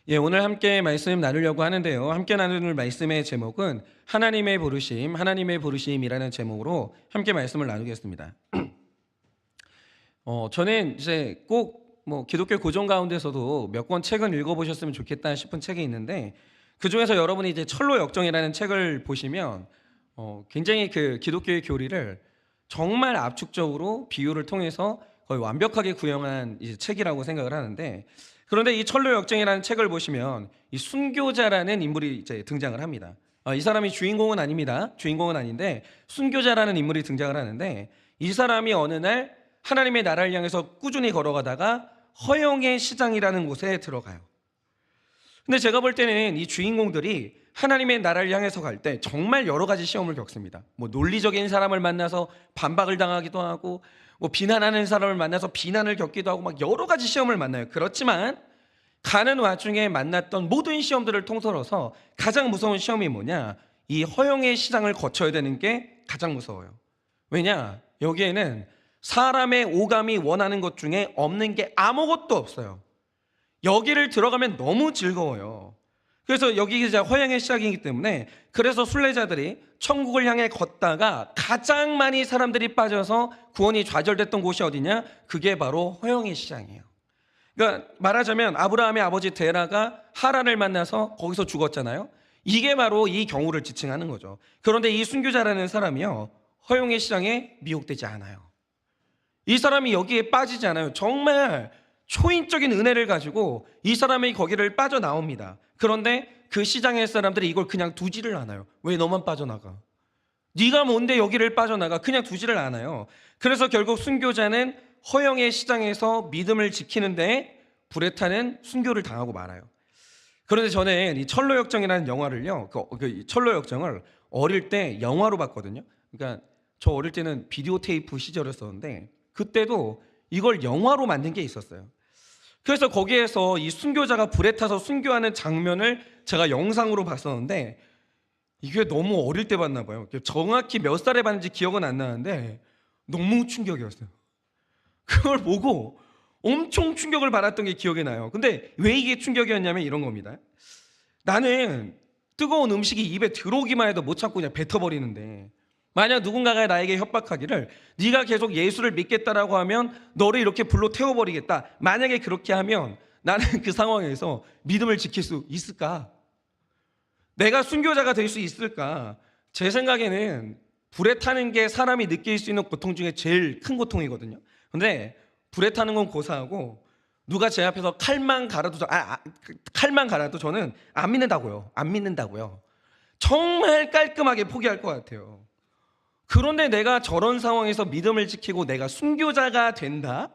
예, 오늘 함께 말씀 나누려고 하는데요. 함께 나눌 말씀의 제목은 하나님의 부르심이라는 제목으로 함께 말씀을 나누겠습니다. 저는 이제 꼭 기독교 고정 가운데서도 몇 권 책을 읽어보셨으면 좋겠다 싶은 책이 있는데, 그 중에서 여러분이 이제 철로 역정이라는 책을 보시면 굉장히 그 기독교의 교리를 정말 압축적으로 비유를 통해서 거의 완벽하게 구현한 이제 책이라고 생각을 하는데, 그런데 이 철로 역정이라는 책을 보시면 이 순교자라는 인물이 이제 등장을 합니다. 이 사람이 주인공은 아닙니다. 주인공은 아닌데 순교자라는 인물이 등장을 하는데, 이 사람이 어느 날 하나님의 나라를 향해서 꾸준히 걸어가다가 허영의 시장이라는 곳에 들어가요. 근데 제가 볼 때는 이 주인공들이 하나님의 나라를 향해서 갈 때 정말 여러 가지 시험을 겪습니다. 논리적인 사람을 만나서 반박을 당하기도 하고, 비난하는 사람을 만나서 비난을 겪기도 하고, 막 여러 가지 시험을 만나요. 그렇지만 가는 와중에 만났던 모든 시험들을 통틀어서 가장 무서운 시험이 뭐냐? 이 허영의 시장을 거쳐야 되는 게 가장 무서워요. 왜냐? 여기에는 사람의 오감이 원하는 것 중에 없는 게 아무것도 없어요. 여기를 들어가면 너무 즐거워요. 그래서 여기 이제 허영의 시작이기 때문에, 그래서 순례자들이 천국을 향해 걷다가 가장 많이 사람들이 빠져서 구원이 좌절됐던 곳이 어디냐? 그게 바로 허영의 시장이에요. 그러니까 말하자면 아브라함의 아버지 데라가 하란을 만나서 거기서 죽었잖아요. 이게 바로 이 경우를 지칭하는 거죠. 그런데 이 순교자라는 사람이요, 허영의 시장에 미혹되지 않아요. 이 사람이 여기에 빠지지 않아요. 정말 초인적인 은혜를 가지고 이 사람이 거기를 빠져나옵니다. 그런데 그 시장의 사람들이 이걸 그냥 두지를 않아요. 왜 너만 빠져나가? 네가 뭔데 여기를 빠져나가? 그냥 두지를 않아요. 그래서 결국 순교자는 허영의 시장에서 믿음을 지키는데 불에 타는 순교를 당하고 말아요. 그런데 저는 이 철로역정이라는 영화를요, 그 철로역정을 어릴 때 영화로 봤거든요. 그러니까 저 어릴 때는 비디오 테이프 시절이었었는데, 그때도 이걸 영화로 만든 게 있었어요. 그래서 거기에서 이 순교자가 불에 타서 순교하는 장면을 제가 영상으로 봤었는데, 이게 너무 어릴 때 봤나 봐요. 정확히 몇 살에 봤는지 기억은 안 나는데 너무 충격이었어요. 그걸 보고 엄청 충격을 받았던 게 기억이 나요. 근데 왜 이게 충격이었냐면 이런 겁니다. 나는 뜨거운 음식이 입에 들어오기만 해도 못 참고 그냥 뱉어버리는데, 만약 누군가가 나에게 협박하기를 네가 계속 예수를 믿겠다라고 하면 너를 이렇게 불로 태워버리겠다, 만약에 그렇게 하면 나는 그 상황에서 믿음을 지킬 수 있을까? 내가 순교자가 될 수 있을까? 제 생각에는 불에 타는 게 사람이 느낄 수 있는 고통 중에 제일 큰 고통이거든요. 근데 불에 타는 건 고사하고, 누가 제 앞에서 칼만 갈아도 저는 안 믿는다고요. 안 믿는다고요. 정말 깔끔하게 포기할 것 같아요. 그런데 내가 저런 상황에서 믿음을 지키고 내가 순교자가 된다?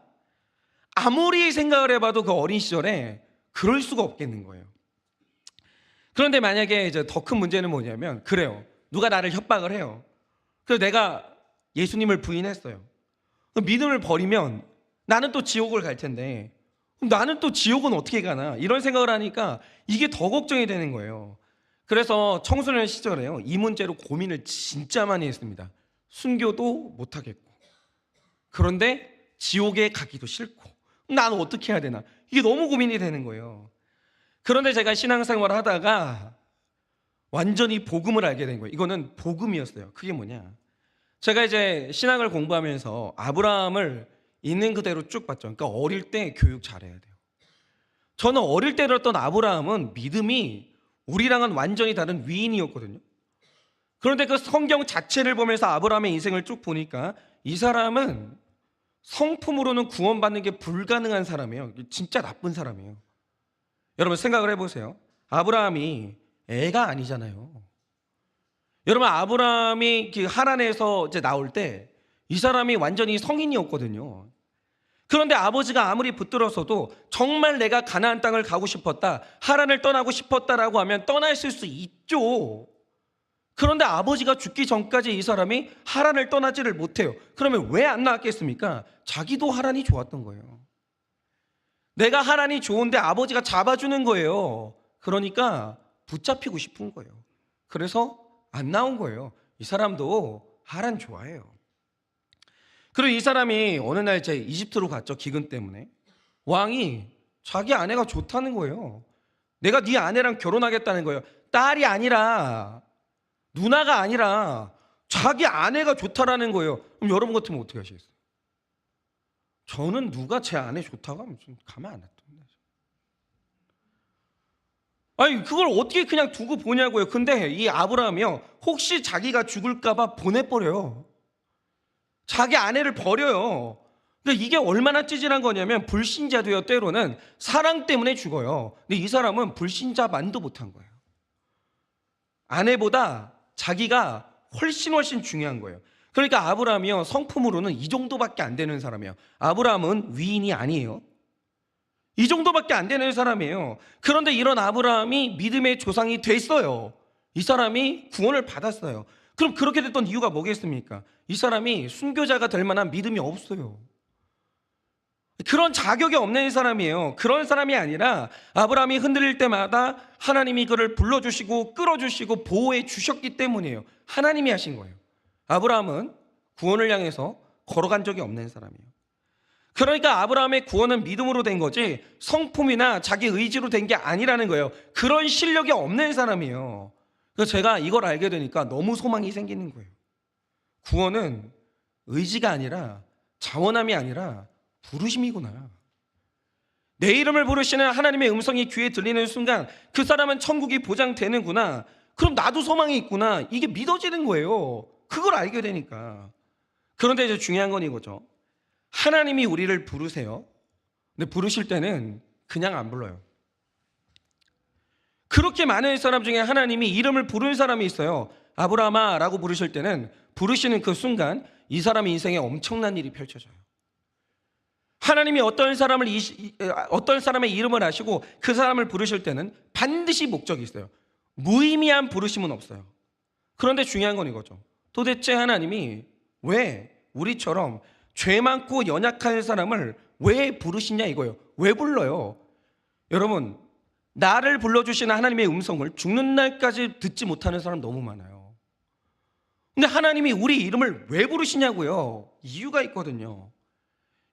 아무리 생각을 해봐도 그 어린 시절에 그럴 수가 없겠는 거예요. 그런데 만약에 이제 더 큰 문제는 뭐냐면, 그래요, 누가 나를 협박을 해요. 그래서 내가 예수님을 부인했어요. 믿음을 버리면 나는 또 지옥을 갈 텐데, 그럼 나는 또 지옥은 어떻게 가나, 이런 생각을 하니까 이게 더 걱정이 되는 거예요. 그래서 청소년 시절에요, 이 문제로 고민을 진짜 많이 했습니다. 순교도 못하겠고, 그런데 지옥에 가기도 싫고, 나는 어떻게 해야 되나, 이게 너무 고민이 되는 거예요. 그런데 제가 신앙생활을 하다가 완전히 복음을 알게 된 거예요. 이거는 복음이었어요. 그게 뭐냐, 제가 이제 신학을 공부하면서 아브라함을 있는 그대로 쭉 봤죠. 그러니까 어릴 때 교육 잘해야 돼요. 저는 어릴 때 들었던 아브라함은 믿음이 우리랑은 완전히 다른 위인이었거든요. 그런데 그 성경 자체를 보면서 아브라함의 인생을 쭉 보니까 이 사람은 성품으로는 구원받는 게 불가능한 사람이에요. 진짜 나쁜 사람이에요. 여러분 생각을 해보세요. 아브라함이 애가 아니잖아요. 여러분 아브라함이 그 하란에서 이제 나올 때 이 사람이 완전히 성인이었거든요. 그런데 아버지가 아무리 붙들어서도 정말 내가 가나안 땅을 가고 싶었다, 하란을 떠나고 싶었다라고 하면 떠났을 수 있죠. 그런데 아버지가 죽기 전까지 이 사람이 하란을 떠나지를 못해요. 그러면 왜 안 나왔겠습니까? 자기도 하란이 좋았던 거예요. 내가 하란이 좋은데 아버지가 잡아주는 거예요. 그러니까 붙잡히고 싶은 거예요. 그래서 안 나온 거예요. 이 사람도 하란 좋아해요. 그리고 이 사람이 어느 날 이제 이집트로 갔죠. 기근 때문에. 왕이 자기 아내가 좋다는 거예요. 내가 네 아내랑 결혼하겠다는 거예요. 딸이 아니라, 누나가 아니라 자기 아내가 좋다라는 거예요. 그럼 여러분 같으면 어떻게 하시겠어요? 저는 누가 제 아내 좋다고 하면 좀 가만 안 놔둡니다. 아니 그걸 어떻게 그냥 두고 보냐고요. 근데 이 아브라함이요, 혹시 자기가 죽을까봐 보내버려요. 자기 아내를 버려요. 그러니까 이게 얼마나 찌질한 거냐면, 불신자도요 때로는 사랑 때문에 죽어요. 근데 이 사람은 불신자만도 못한 거예요. 아내보다 자기가 훨씬 중요한 거예요. 그러니까 아브라함이요, 성품으로는 이 정도밖에 안 되는 사람이에요. 아브라함은 위인이 아니에요. 이 정도밖에 안 되는 사람이에요. 그런데 이런 아브라함이 믿음의 조상이 됐어요. 이 사람이 구원을 받았어요. 그럼 그렇게 됐던 이유가 뭐겠습니까? 이 사람이 순교자가 될 만한 믿음이 없어요. 그런 자격이 없는 사람이에요. 그런 사람이 아니라 아브라함이 흔들릴 때마다 하나님이 그를 불러주시고 끌어주시고 보호해 주셨기 때문이에요. 하나님이 하신 거예요. 아브라함은 구원을 향해서 걸어간 적이 없는 사람이에요. 그러니까 아브라함의 구원은 믿음으로 된 거지 성품이나 자기 의지로 된 게 아니라는 거예요. 그런 실력이 없는 사람이에요. 그래서 제가 이걸 알게 되니까 너무 소망이 생기는 거예요. 구원은 의지가 아니라, 자원함이 아니라 부르심이구나. 내 이름을 부르시는 하나님의 음성이 귀에 들리는 순간 그 사람은 천국이 보장되는구나. 그럼 나도 소망이 있구나. 이게 믿어지는 거예요. 그걸 알게 되니까. 그런데 이제 중요한 건 이거죠. 하나님이 우리를 부르세요. 근데 부르실 때는 그냥 안 불러요. 그렇게 많은 사람 중에 하나님이 이름을 부른 사람이 있어요. 아브라함아 라고 부르실 때는 부르시는 그 순간 이 사람의 인생에 엄청난 일이 펼쳐져요. 하나님이 어떤 사람의 이름을 아시고 그 사람을 부르실 때는 반드시 목적이 있어요. 무의미한 부르심은 없어요. 그런데 중요한 건 이거죠. 도대체 하나님이 왜 우리처럼 죄 많고 연약한 사람을 왜 부르시냐 이거예요. 왜 불러요? 여러분, 나를 불러주시는 하나님의 음성을 죽는 날까지 듣지 못하는 사람 너무 많아요. 근데 하나님이 우리 이름을 왜 부르시냐고요? 이유가 있거든요.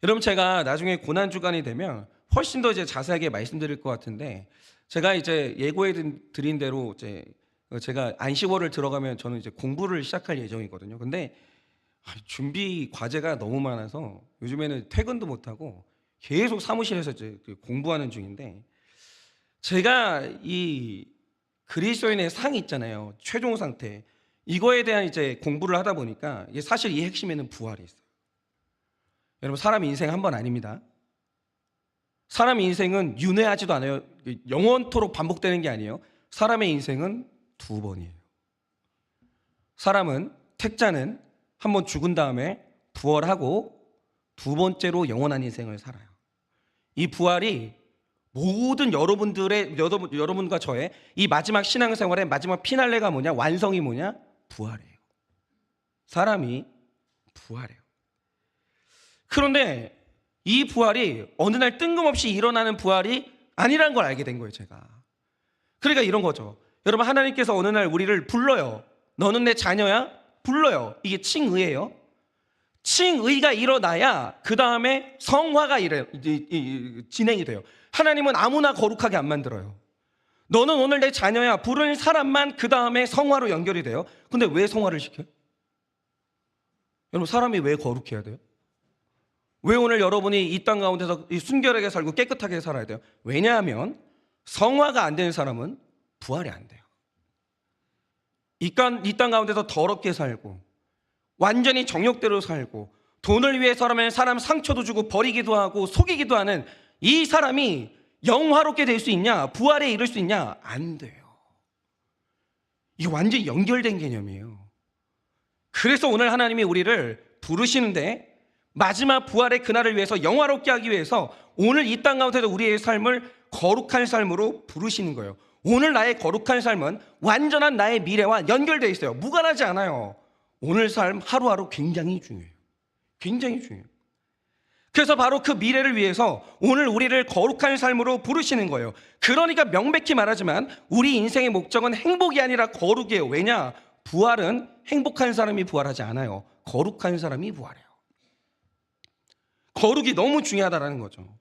여러분, 제가 나중에 고난주간이 되면 훨씬 더 이제 자세하게 말씀드릴 것 같은데, 제가 이제 예고해 드린 대로 제가 안식월을 들어가면 저는 이제 공부를 시작할 예정이거든요. 근데 준비 과제가 너무 많아서 요즘에는 퇴근도 못하고 계속 사무실에서 이제 공부하는 중인데, 제가 이 그리스도인의 상 있잖아요. 최종 상태. 이거에 대한 이제 공부를 하다 보니까 이게 사실 이 핵심에는 부활이 있어요. 여러분, 사람 인생 한 번 아닙니다. 사람 인생은 윤회하지도 않아요. 영원토록 반복되는 게 아니에요. 사람의 인생은 두 번이에요. 사람은, 택자는 한 번 죽은 다음에 부활하고 두 번째로 영원한 인생을 살아요. 이 부활이 모든 여러분과 저의 이 마지막 신앙생활의 마지막 피날레가 뭐냐? 완성이 뭐냐? 부활이에요. 사람이 부활해요. 그런데 이 부활이 어느 날 뜬금없이 일어나는 부활이 아니라는 걸 알게 된 거예요, 제가. 그러니까 이런 거죠. 여러분, 하나님께서 어느 날 우리를 불러요. 너는 내 자녀야? 불러요. 이게 칭의예요. 칭의가 일어나야 그 다음에 성화가 진행이 돼요. 하나님은 아무나 거룩하게 안 만들어요. 너는 오늘 내 자녀야. 부른 사람만 그 다음에 성화로 연결이 돼요. 근데 왜 성화를 시켜요? 여러분, 사람이 왜 거룩해야 돼요? 왜 오늘 여러분이 이 땅 가운데서 순결하게 살고 깨끗하게 살아야 돼요? 왜냐하면 성화가 안 되는 사람은 부활이 안 돼요. 이 땅 가운데서 더럽게 살고 완전히 정욕대로 살고 돈을 위해서라면 사람 상처도 주고 버리기도 하고 속이기도 하는 이 사람이 영화롭게 될 수 있냐? 부활에 이를 수 있냐? 안 돼요. 이게 완전히 연결된 개념이에요. 그래서 오늘 하나님이 우리를 부르시는데 마지막 부활의 그날을 위해서 영화롭게 하기 위해서 오늘 이 땅 가운데서 우리의 삶을 거룩한 삶으로 부르시는 거예요. 오늘 나의 거룩한 삶은 완전한 나의 미래와 연결되어 있어요. 무관하지 않아요. 오늘 삶 하루하루 굉장히 중요해요. 굉장히 중요해요. 그래서 바로 그 미래를 위해서 오늘 우리를 거룩한 삶으로 부르시는 거예요. 그러니까 명백히 말하지만 우리 인생의 목적은 행복이 아니라 거룩이에요. 왜냐? 부활은 행복한 사람이 부활하지 않아요. 거룩한 사람이 부활해요. 거룩이 너무 중요하다는 거죠.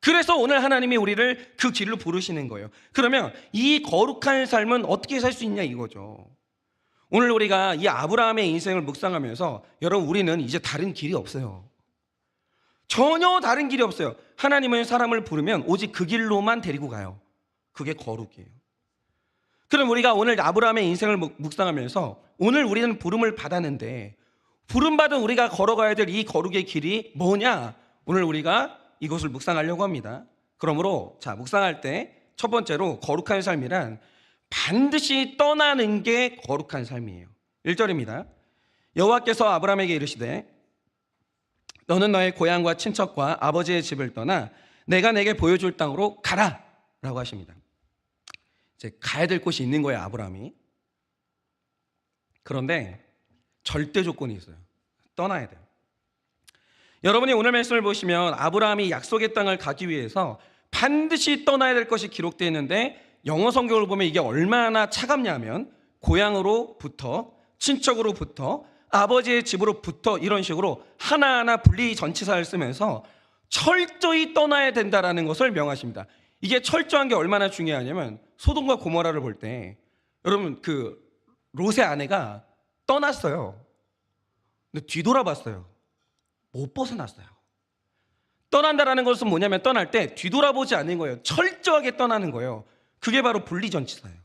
그래서 오늘 하나님이 우리를 그 길로 부르시는 거예요. 그러면 이 거룩한 삶은 어떻게 살 수 있냐 이거죠. 오늘 우리가 이 아브라함의 인생을 묵상하면서 여러분 우리는 이제 다른 길이 없어요. 전혀 다른 길이 없어요. 하나님은 사람을 부르면 오직 그 길로만 데리고 가요. 그게 거룩이에요. 그럼 우리가 오늘 아브라함의 인생을 묵상하면서 오늘 우리는 부름을 받았는데 부름받은 우리가 걸어가야 될 이 거룩의 길이 뭐냐? 오늘 우리가 이것을 묵상하려고 합니다. 그러므로 자, 묵상할 때 첫 번째로 거룩한 삶이란 반드시 떠나는 게 거룩한 삶이에요. 1절입니다. 여호와께서 아브라함에게 이르시되 너는 너의 고향과 친척과 아버지의 집을 떠나 내가 내게 보여줄 땅으로 가라 라고 하십니다. 이제 가야 될 곳이 있는 거예요, 아브라함이. 그런데 절대 조건이 있어요. 떠나야 돼요. 여러분이 오늘 말씀을 보시면 아브라함이 약속의 땅을 가기 위해서 반드시 떠나야 될 것이 기록되어 있는데 영어 성경을 보면 이게 얼마나 차갑냐면 고향으로부터 친척으로부터 아버지의 집으로부터 이런 식으로 하나하나 분리 전치사를 쓰면서 철저히 떠나야 된다라는 것을 명하십니다. 이게 철저한 게 얼마나 중요하냐면 소돔과 고모라를 볼 때 여러분 그 롯의 아내가 떠났어요. 근데 뒤돌아봤어요. 못 벗어났어요. 떠난다라는 것은 뭐냐면 떠날 때 뒤돌아보지 않는 거예요. 철저하게 떠나는 거예요. 그게 바로 분리전치사예요.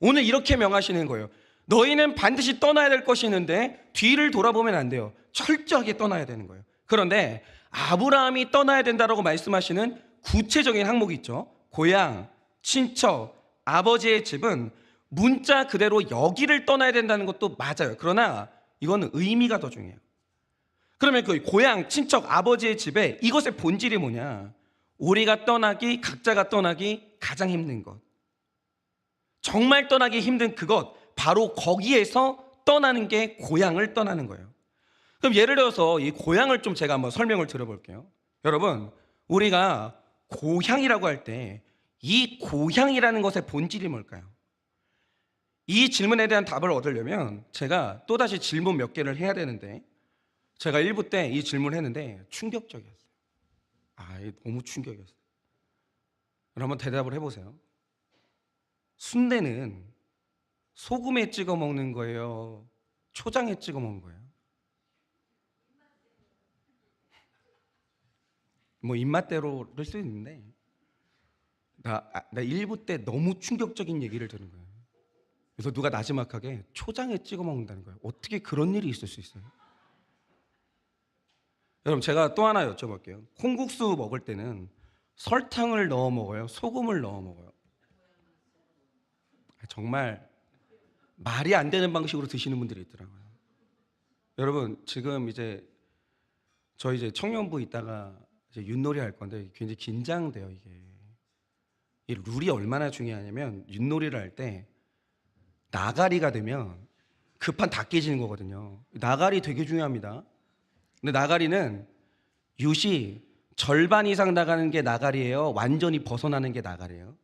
오늘 이렇게 명하시는 거예요. 너희는 반드시 떠나야 될 것이 있는데 뒤를 돌아보면 안 돼요. 철저하게 떠나야 되는 거예요. 그런데 아브라함이 떠나야 된다라고 말씀하시는 구체적인 항목이 있죠. 고향, 친척, 아버지의 집은 문자 그대로 여기를 떠나야 된다는 것도 맞아요. 그러나 이거는 의미가 더 중요해요. 그러면 그 고향, 친척, 아버지의 집에 이것의 본질이 뭐냐? 우리가 떠나기, 각자가 떠나기 가장 힘든 것. 정말 떠나기 힘든 그것, 바로 거기에서 떠나는 게 고향을 떠나는 거예요. 그럼 예를 들어서 이 고향을 좀 제가 한번 설명을 드려볼게요. 여러분, 우리가 고향이라고 할 때 이 고향이라는 것의 본질이 뭘까요? 이 질문에 대한 답을 얻으려면 제가 또다시 질문 몇 개를 해야 되는데 제가 1부 때 이 질문을 했는데 충격적이었어요. 너무 충격이었어요. 그럼 한번 대답을 해보세요. 순대는 소금에 찍어 먹는 거예요? 초장에 찍어 먹는 거예요? 뭐 입맛대로일 수 있는데 나 1부 때 너무 충격적인 얘기를 들은 거예요. 그래서 누가 나지막하게 초장에 찍어 먹는다는 거예요. 어떻게 그런 일이 있을 수 있어요? 여러분 제가 또 하나 여쭤볼게요. 콩국수 먹을 때는 설탕을 넣어 먹어요? 소금을 넣어 먹어요? 정말 말이 안 되는 방식으로 드시는 분들이 있더라고요. 여러분 지금 이제 저희 이제 청년부 있다가 이제 윷놀이 할 건데 굉장히 긴장돼요. 이게 이 룰이 얼마나 중요하냐면 윷놀이를 할 때 나가리가 되면 급한 다 깨지는 거거든요. 나가리 되게 중요합니다. 근데 나가리는 윷이 절반 이상 나가는 게 나가리예요? 완전히 벗어나는 게 나가리예요?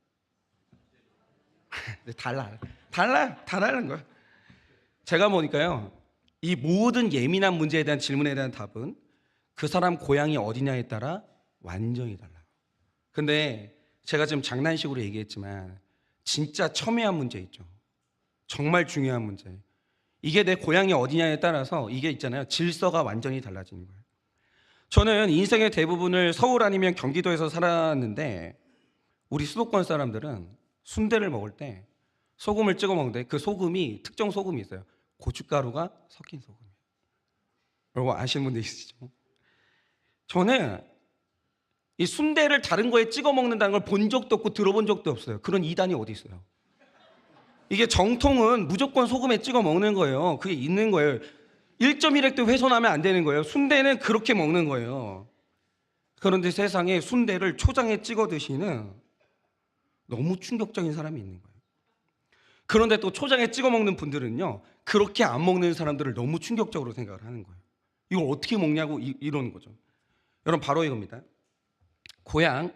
달라는 거예요. 제가 보니까요, 이 모든 예민한 문제에 대한 질문에 대한 답은 그 사람 고향이 어디냐에 따라 완전히 달라요. 근데 제가 지금 장난식으로 얘기했지만 진짜 첨예한 문제 있죠. 정말 중요한 문제. 이게 내 고향이 어디냐에 따라서 이게 있잖아요. 질서가 완전히 달라지는 거예요. 저는 인생의 대부분을 서울 아니면 경기도에서 살았는데 우리 수도권 사람들은 순대를 먹을 때 소금을 찍어 먹는데 그 소금이 특정 소금이 있어요. 고춧가루가 섞인 소금이에요. 여러분 아시는 분들 있으시죠? 저는 이 순대를 다른 거에 찍어 먹는다는 걸 본 적도 없고 들어본 적도 없어요. 그런 이단이 어디 있어요? 이게 정통은 무조건 소금에 찍어 먹는 거예요. 그게 있는 거예요. 1.1획도 훼손하면 안 되는 거예요. 순대는 그렇게 먹는 거예요. 그런데 세상에 순대를 초장에 찍어 드시는 너무 충격적인 사람이 있는 거예요. 그런데 또 초장에 찍어 먹는 분들은요, 그렇게 안 먹는 사람들을 너무 충격적으로 생각을 하는 거예요. 이걸 어떻게 먹냐고 이러는 거죠. 여러분 바로 이겁니다. 고향,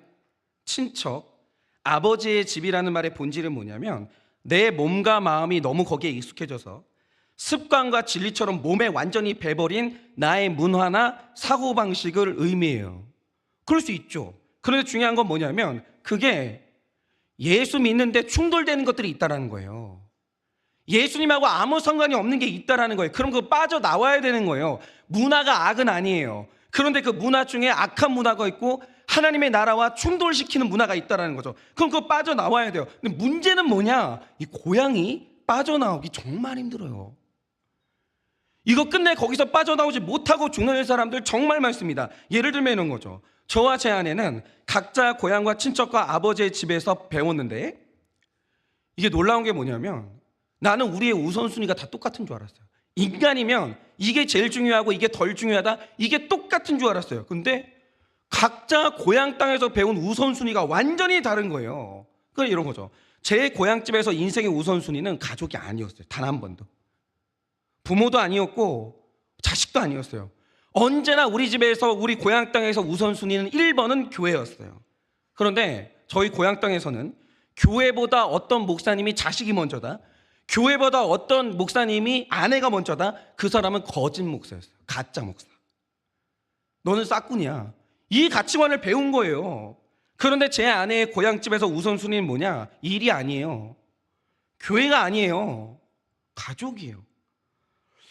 친척, 아버지의 집이라는 말의 본질은 뭐냐면 내 몸과 마음이 너무 거기에 익숙해져서 습관과 진리처럼 몸에 완전히 배버린 나의 문화나 사고방식을 의미해요. 그럴 수 있죠. 그런데 중요한 건 뭐냐면 그게 예수 믿는데 충돌되는 것들이 있다라는 거예요. 예수님하고 아무 상관이 없는 게 있다라는 거예요. 그럼 그거 빠져나와야 되는 거예요. 문화가 악은 아니에요. 그런데 그 문화 중에 악한 문화가 있고 하나님의 나라와 충돌시키는 문화가 있다라는 거죠. 그럼 그거 빠져나와야 돼요. 근데 문제는 뭐냐? 이 고향이 빠져나오기 정말 힘들어요. 이거 끝내 거기서 빠져나오지 못하고 죽는 사람들 정말 많습니다. 예를 들면 이런 거죠. 저와 제 아내는 각자 고향과 친척과 아버지의 집에서 배웠는데 이게 놀라운 게 뭐냐면 나는 우리의 우선순위가 다 똑같은 줄 알았어요. 인간이면 이게 제일 중요하고 이게 덜 중요하다, 이게 똑같은 줄 알았어요. 근데 각자 고향 땅에서 배운 우선순위가 완전히 다른 거예요. 그러니까 이런 거죠. 제 고향집에서 인생의 우선순위는 가족이 아니었어요. 단 한 번도. 부모도 아니었고 자식도 아니었어요. 언제나 우리 집에서 우리 고향 땅에서 우선순위는 1번은 교회였어요. 그런데 저희 고향 땅에서는 교회보다 어떤 목사님이 자식이 먼저다, 교회보다 어떤 목사님이 아내가 먼저다, 그 사람은 거짓 목사였어요. 가짜 목사. 너는 싹군이야. 이 가치관을 배운 거예요. 그런데 제 아내의 고향집에서 우선순위는 뭐냐? 일이 아니에요. 교회가 아니에요. 가족이에요.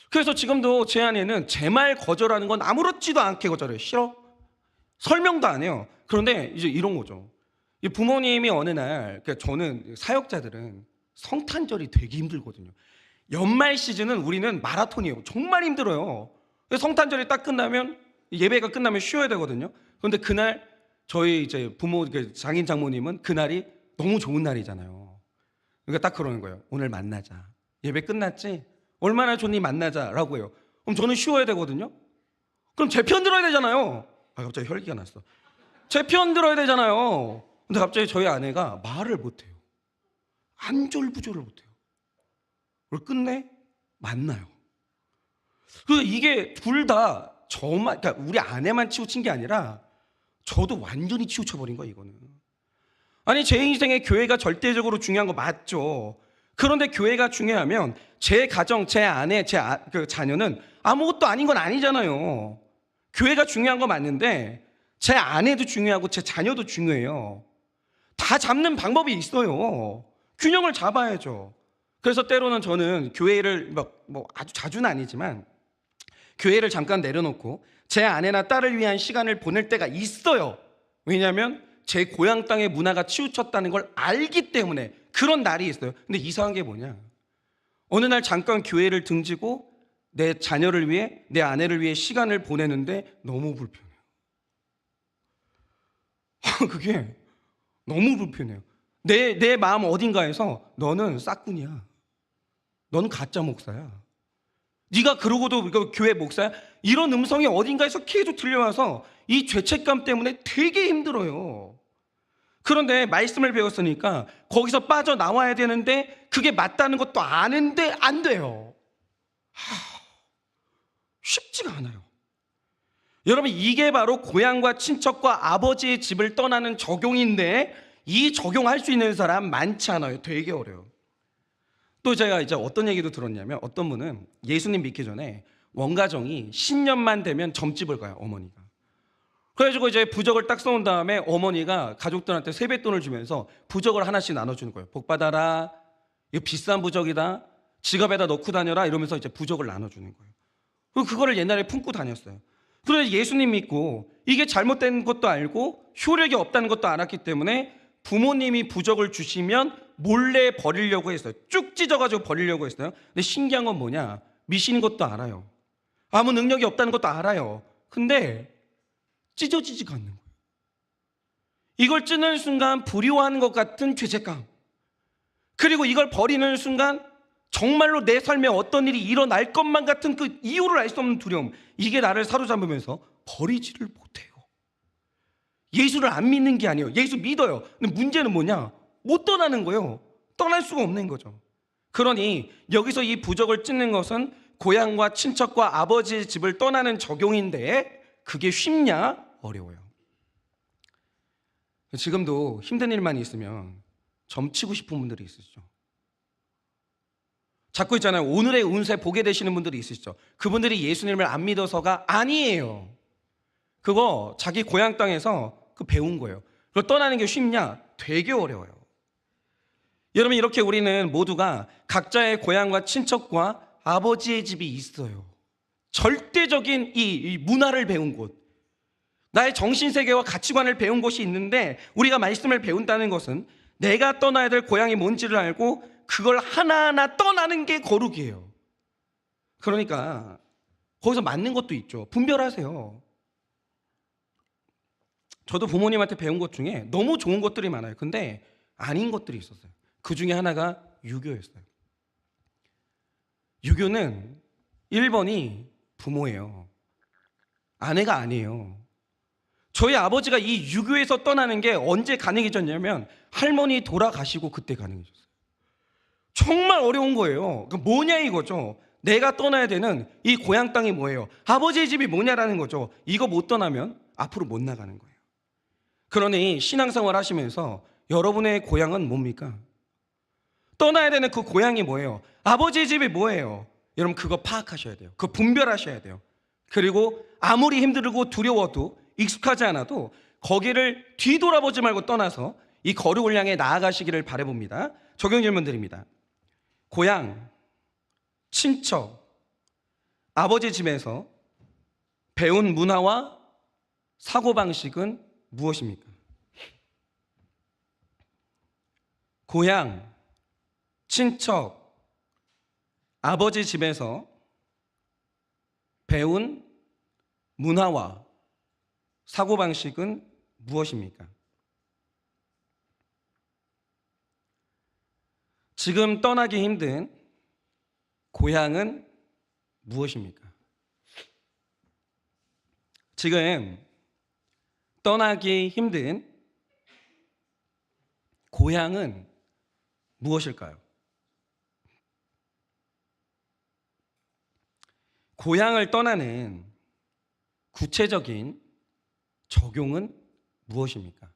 그래서 지금도 제 아내는 제 말 거절하는 건 아무렇지도 않게 거절해요. 싫어? 설명도 안 해요. 그런데 이제 이런 거죠. 부모님이 어느 날, 그러니까 저는 사역자들은 성탄절이 되게 힘들거든요. 연말 시즌은 우리는 마라톤이에요. 정말 힘들어요. 성탄절이 딱 끝나면, 예배가 끝나면 쉬어야 되거든요. 그런데 그날 저희 이제 부모, 장인 장모님은 그날이 너무 좋은 날이잖아요. 그러니까 딱 그러는 거예요. 오늘 만나자. 예배 끝났지? 얼마나 좋니? 만나자라고 해요. 그럼 저는 쉬어야 되거든요. 그럼 제 편 들어야 되잖아요. 갑자기 혈기가 났어. 제 편 들어야 되잖아요. 근데 갑자기 저희 아내가 말을 못해요. 안절부절을 못해요. 그걸 끝내 만나요. 그래서 이게 둘 다 저만, 그러니까 우리 아내만 치우친 게 아니라 저도 완전히 치우쳐버린 거예요. 이거는. 아니, 제 인생에 교회가 절대적으로 중요한 거 맞죠. 그런데 교회가 중요하면 제 가정, 제 아내, 그 자녀는 아무것도 아닌 건 아니잖아요. 교회가 중요한 거 맞는데 제 아내도 중요하고 제 자녀도 중요해요. 다 잡는 방법이 있어요. 균형을 잡아야죠. 그래서 때로는 저는 교회를 뭐 아주 자주는 아니지만 교회를 잠깐 내려놓고 제 아내나 딸을 위한 시간을 보낼 때가 있어요. 왜냐하면 제 고향 땅의 문화가 치우쳤다는 걸 알기 때문에 그런 날이 있어요. 근데 이상한 게 뭐냐? 어느 날 잠깐 교회를 등지고 내 자녀를 위해, 내 아내를 위해 시간을 보내는데 너무 불편해요. 그게 너무 불편해요. 내 마음 어딘가에서 너는 싹군이야. 너는 가짜 목사야. 네가 그러고도 교회 목사야? 이런 음성이 어딘가에서 계속 들려와서 이 죄책감 때문에 되게 힘들어요. 그런데 말씀을 배웠으니까 거기서 빠져나와야 되는데 그게 맞다는 것도 아는데 안 돼요. 쉽지가 않아요. 여러분, 이게 바로 고향과 친척과 아버지의 집을 떠나는 적용인데 이 적용할 수 있는 사람 많지 않아요. 되게 어려워요. 또 제가 이제 어떤 얘기도 들었냐면 어떤 분은 예수님 믿기 전에 원가정이 10년만 되면 점집을 가요. 어머니가. 그래가지고 이제 부적을 딱 써온 다음에 어머니가 가족들한테 세뱃돈을 주면서 부적을 하나씩 나눠주는 거예요. 복 받아라. 이거 비싼 부적이다. 지갑에다 넣고 다녀라. 이러면서 이제 부적을 나눠주는 거예요. 그리고 그거를 옛날에 품고 다녔어요. 그래서 예수님 믿고 이게 잘못된 것도 알고 효력이 없다는 것도 알았기 때문에 부모님이 부적을 주시면 몰래 버리려고 했어요. 쭉 찢어가지고 버리려고 했어요. 근데 신기한 건 뭐냐? 미신인 것도 알아요. 아무 능력이 없다는 것도 알아요. 근데 찢어지지가 않는 거예요. 이걸 찢는 순간 불효하는 것 같은 죄책감, 그리고 이걸 버리는 순간 정말로 내 삶에 어떤 일이 일어날 것만 같은 그 이유를 알 수 없는 두려움, 이게 나를 사로잡으면서 버리지를 못해요. 예수를 안 믿는 게 아니에요. 예수 믿어요. 근데 문제는 뭐냐? 못 떠나는 거예요. 떠날 수가 없는 거죠. 그러니 여기서 이 부적을 찢는 것은 고향과 친척과 아버지의 집을 떠나는 적용인데 그게 쉽냐? 어려워요. 지금도 힘든 일만 있으면 점치고 싶은 분들이 있으시죠. 자꾸 있잖아요. 오늘의 운세 보게 되시는 분들이 있으시죠. 그분들이 예수님을 안 믿어서가 아니에요. 그거 자기 고향 땅에서 그 배운 거예요. 그걸 떠나는 게 쉽냐? 되게 어려워요. 여러분, 이렇게 우리는 모두가 각자의 고향과 친척과 아버지의 집이 있어요. 절대적인 이 문화를 배운 곳, 나의 정신세계와 가치관을 배운 곳이 있는데, 우리가 말씀을 배운다는 것은 내가 떠나야 될 고향이 뭔지를 알고 그걸 하나하나 떠나는 게 거룩이에요. 그러니까 거기서 맞는 것도 있죠. 분별하세요. 저도 부모님한테 배운 것 중에 너무 좋은 것들이 많아요. 근데 아닌 것들이 있었어요. 그 중에 하나가 유교였어요. 유교는 1번이 부모예요. 아내가 아니에요. 저희 아버지가 이 유교에서 떠나는 게 언제 가능해졌냐면 할머니 돌아가시고 그때 가능해졌어요. 정말 어려운 거예요. 뭐냐 이거죠. 내가 떠나야 되는 이 고향 땅이 뭐예요? 아버지의 집이 뭐냐라는 거죠. 이거 못 떠나면 앞으로 못 나가는 거예요. 그러니 신앙생활 하시면서 여러분의 고향은 뭡니까? 떠나야 되는 그 고향이 뭐예요? 아버지의 집이 뭐예요? 여러분 그거 파악하셔야 돼요. 그거 분별하셔야 돼요. 그리고 아무리 힘들고 두려워도 익숙하지 않아도 거기를 뒤돌아보지 말고 떠나서 이 거룩을 향해 나아가시기를 바라봅니다. 적용 질문 드립니다. 고향, 친척, 아버지 집에서 배운 문화와 사고방식은 무엇입니까? 고향, 친척, 아버지 집에서 배운 문화와 사고방식은 무엇입니까? 지금 떠나기 힘든 고향은 무엇입니까? 지금 떠나기 힘든 고향은 무엇일까요? 고향을 떠나는 구체적인 적용은 무엇입니까?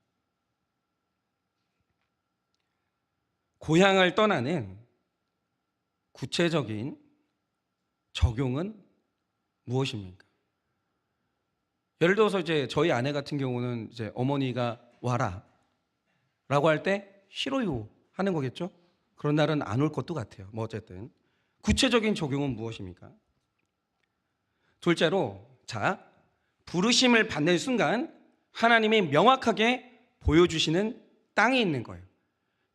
고향을 떠나는 구체적인 적용은 무엇입니까? 예를 들어서 이제 저희 아내 같은 경우는 이제 어머니가 와라 라고 할 때 싫어요 하는 거겠죠? 그런 날은 안 올 것도 같아요. 뭐 어쨌든 구체적인 적용은 무엇입니까? 둘째로, 자, 부르심을 받는 순간 하나님이 명확하게 보여주시는 땅이 있는 거예요.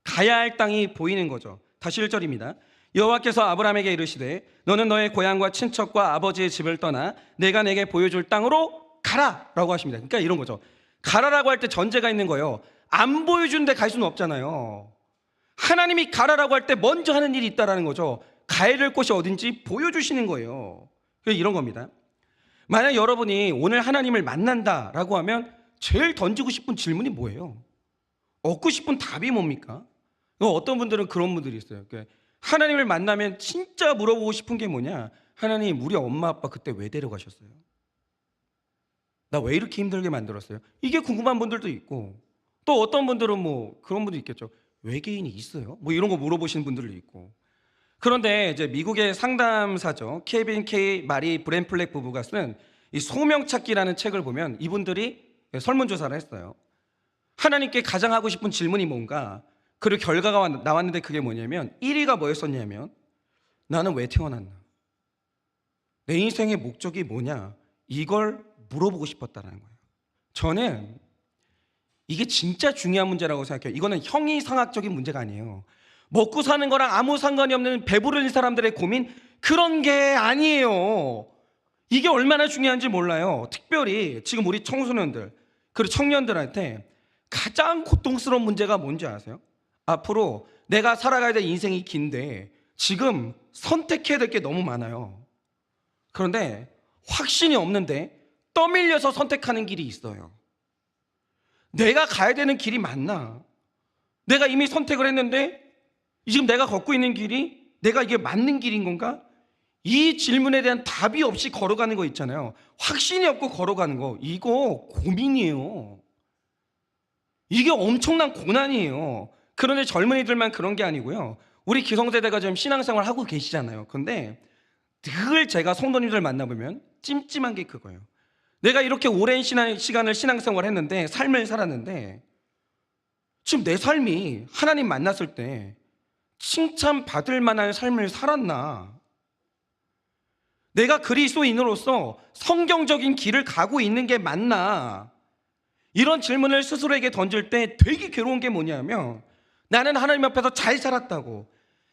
가야 할 땅이 보이는 거죠. 다시 1절입니다. 여호와께서 아브라함에게 이르시되 너는 너의 고향과 친척과 아버지의 집을 떠나 내가 내게 보여줄 땅으로 가라 라고 하십니다. 그러니까 이런 거죠. 가라라고 할 때 전제가 있는 거예요. 안 보여주는데 갈 수는 없잖아요. 하나님이 가라라고 할 때 먼저 하는 일이 있다라는 거죠. 가야 될 곳이 어딘지 보여주시는 거예요. 그래서 이런 겁니다. 만약 여러분이 오늘 하나님을 만난다라고 하면 제일 던지고 싶은 질문이 뭐예요? 얻고 싶은 답이 뭡니까? 어떤 분들은 그런 분들이 있어요. 하나님을 만나면 진짜 물어보고 싶은 게 뭐냐? 하나님, 우리 엄마 아빠 그때 왜 데려가셨어요? 나 왜 이렇게 힘들게 만들었어요? 이게 궁금한 분들도 있고, 또 어떤 분들은 뭐 그런 분도 있겠죠. 외계인이 있어요? 뭐 이런 거 물어보시는 분들도 있고. 그런데 이제 미국의 상담사죠, 케빈 K 마리 브랜플렉 부부가 쓴 이 소명찾기라는 책을 보면 이분들이 설문조사를 했어요. 하나님께 가장 하고 싶은 질문이 뭔가, 그리고 결과가 나왔는데 그게 뭐냐면 1위가 뭐였었냐면 나는 왜 태어났나? 내 인생의 목적이 뭐냐? 이걸 물어보고 싶었다는 거예요. 저는 이게 진짜 중요한 문제라고 생각해요. 이거는 형이상학적인 문제가 아니에요. 먹고 사는 거랑 아무 상관이 없는 배부른 사람들의 고민, 그런 게 아니에요. 이게 얼마나 중요한지 몰라요. 특별히 지금 우리 청소년들 그리고 청년들한테 가장 고통스러운 문제가 뭔지 아세요? 앞으로 내가 살아가야 될 인생이 긴데 지금 선택해야 될 게 너무 많아요. 그런데 확신이 없는데 떠밀려서 선택하는 길이 있어요. 내가 가야 되는 길이 맞나? 내가 이미 선택을 했는데 지금 내가 걷고 있는 길이 내가 이게 맞는 길인 건가? 이 질문에 대한 답이 없이 걸어가는 거 있잖아요. 확신이 없고 걸어가는 거, 이거 고민이에요. 이게 엄청난 고난이에요. 그런데 젊은이들만 그런 게 아니고요, 우리 기성세대가 지금 신앙생활 하고 계시잖아요. 근데 늘 제가 성도님들 만나보면 찜찜한 게 그거예요. 내가 이렇게 오랜 시간을 신앙생활을 했는데, 삶을 살았는데, 지금 내 삶이 하나님 만났을 때 칭찬받을 만한 삶을 살았나? 내가 그리스도인으로서 성경적인 길을 가고 있는 게 맞나? 이런 질문을 스스로에게 던질 때 되게 괴로운 게 뭐냐면, 나는 하나님 앞에서 잘 살았다고,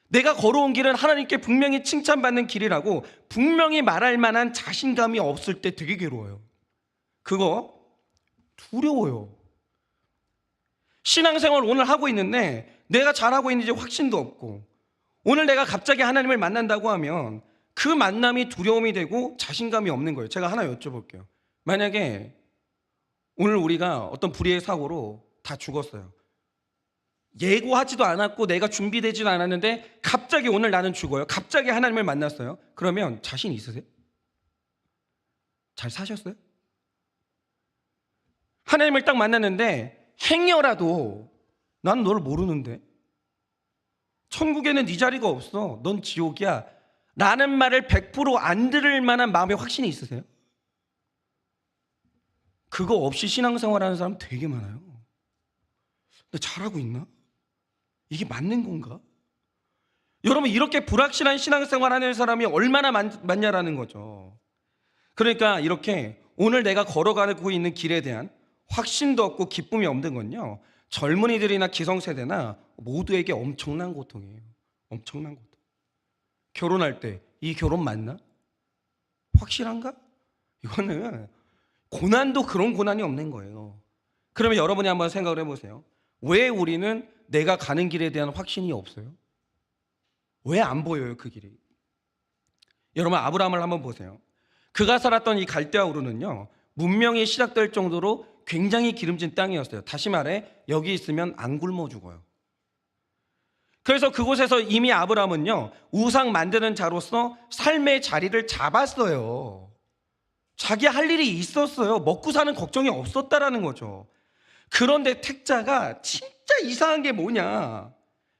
내가 걸어온 길은 하나님께 분명히 칭찬받는 길이라고 분명히 말할 만한 자신감이 없을 때 되게 괴로워요. 그거 두려워요. 신앙생활 오늘 하고 있는데 내가 잘하고 있는지 확신도 없고, 오늘 내가 갑자기 하나님을 만난다고 하면 그 만남이 두려움이 되고 자신감이 없는 거예요. 제가 하나 여쭤볼게요. 만약에 오늘 우리가 어떤 불의의 사고로 다 죽었어요. 예고하지도 않았고 내가 준비되지도 않았는데 갑자기 오늘 나는 죽어요. 갑자기 하나님을 만났어요. 그러면 자신 있으세요? 잘 사셨어요? 하나님을 딱 만났는데 행여라도 난 너를 모르는데, 천국에는 네 자리가 없어, 넌 지옥이야 라는 말을 100%안 들을 만한 마음의 확신이 있으세요? 그거 없이 신앙생활하는 사람 되게 많아요. 나 잘하고 있나? 이게 맞는 건가? 여러분, 이렇게 불확실한 신앙생활하는 사람이 얼마나 많냐라는 거죠. 그러니까 이렇게 오늘 내가 걸어가고 있는 길에 대한 확신도 없고 기쁨이 없는 건요, 젊은이들이나 기성세대나 모두에게 엄청난 고통이에요. 엄청난 고통. 결혼할 때 이 결혼 맞나? 확실한가? 이거는 고난도 그런 고난이 없는 거예요. 그러면 여러분이 한번 생각을 해보세요. 왜 우리는 내가 가는 길에 대한 확신이 없어요? 왜 안 보여요, 그 길이? 여러분, 아브라함을 한번 보세요. 그가 살았던 이 갈대아 우르는요, 문명이 시작될 정도로 굉장히 기름진 땅이었어요. 다시 말해, 여기 있으면 안 굶어 죽어요. 그래서 그곳에서 이미 아브라함은요, 우상 만드는 자로서 삶의 자리를 잡았어요. 자기 할 일이 있었어요. 먹고 사는 걱정이 없었다라는 거죠. 그런데 택자가 진짜 이상한 게 뭐냐,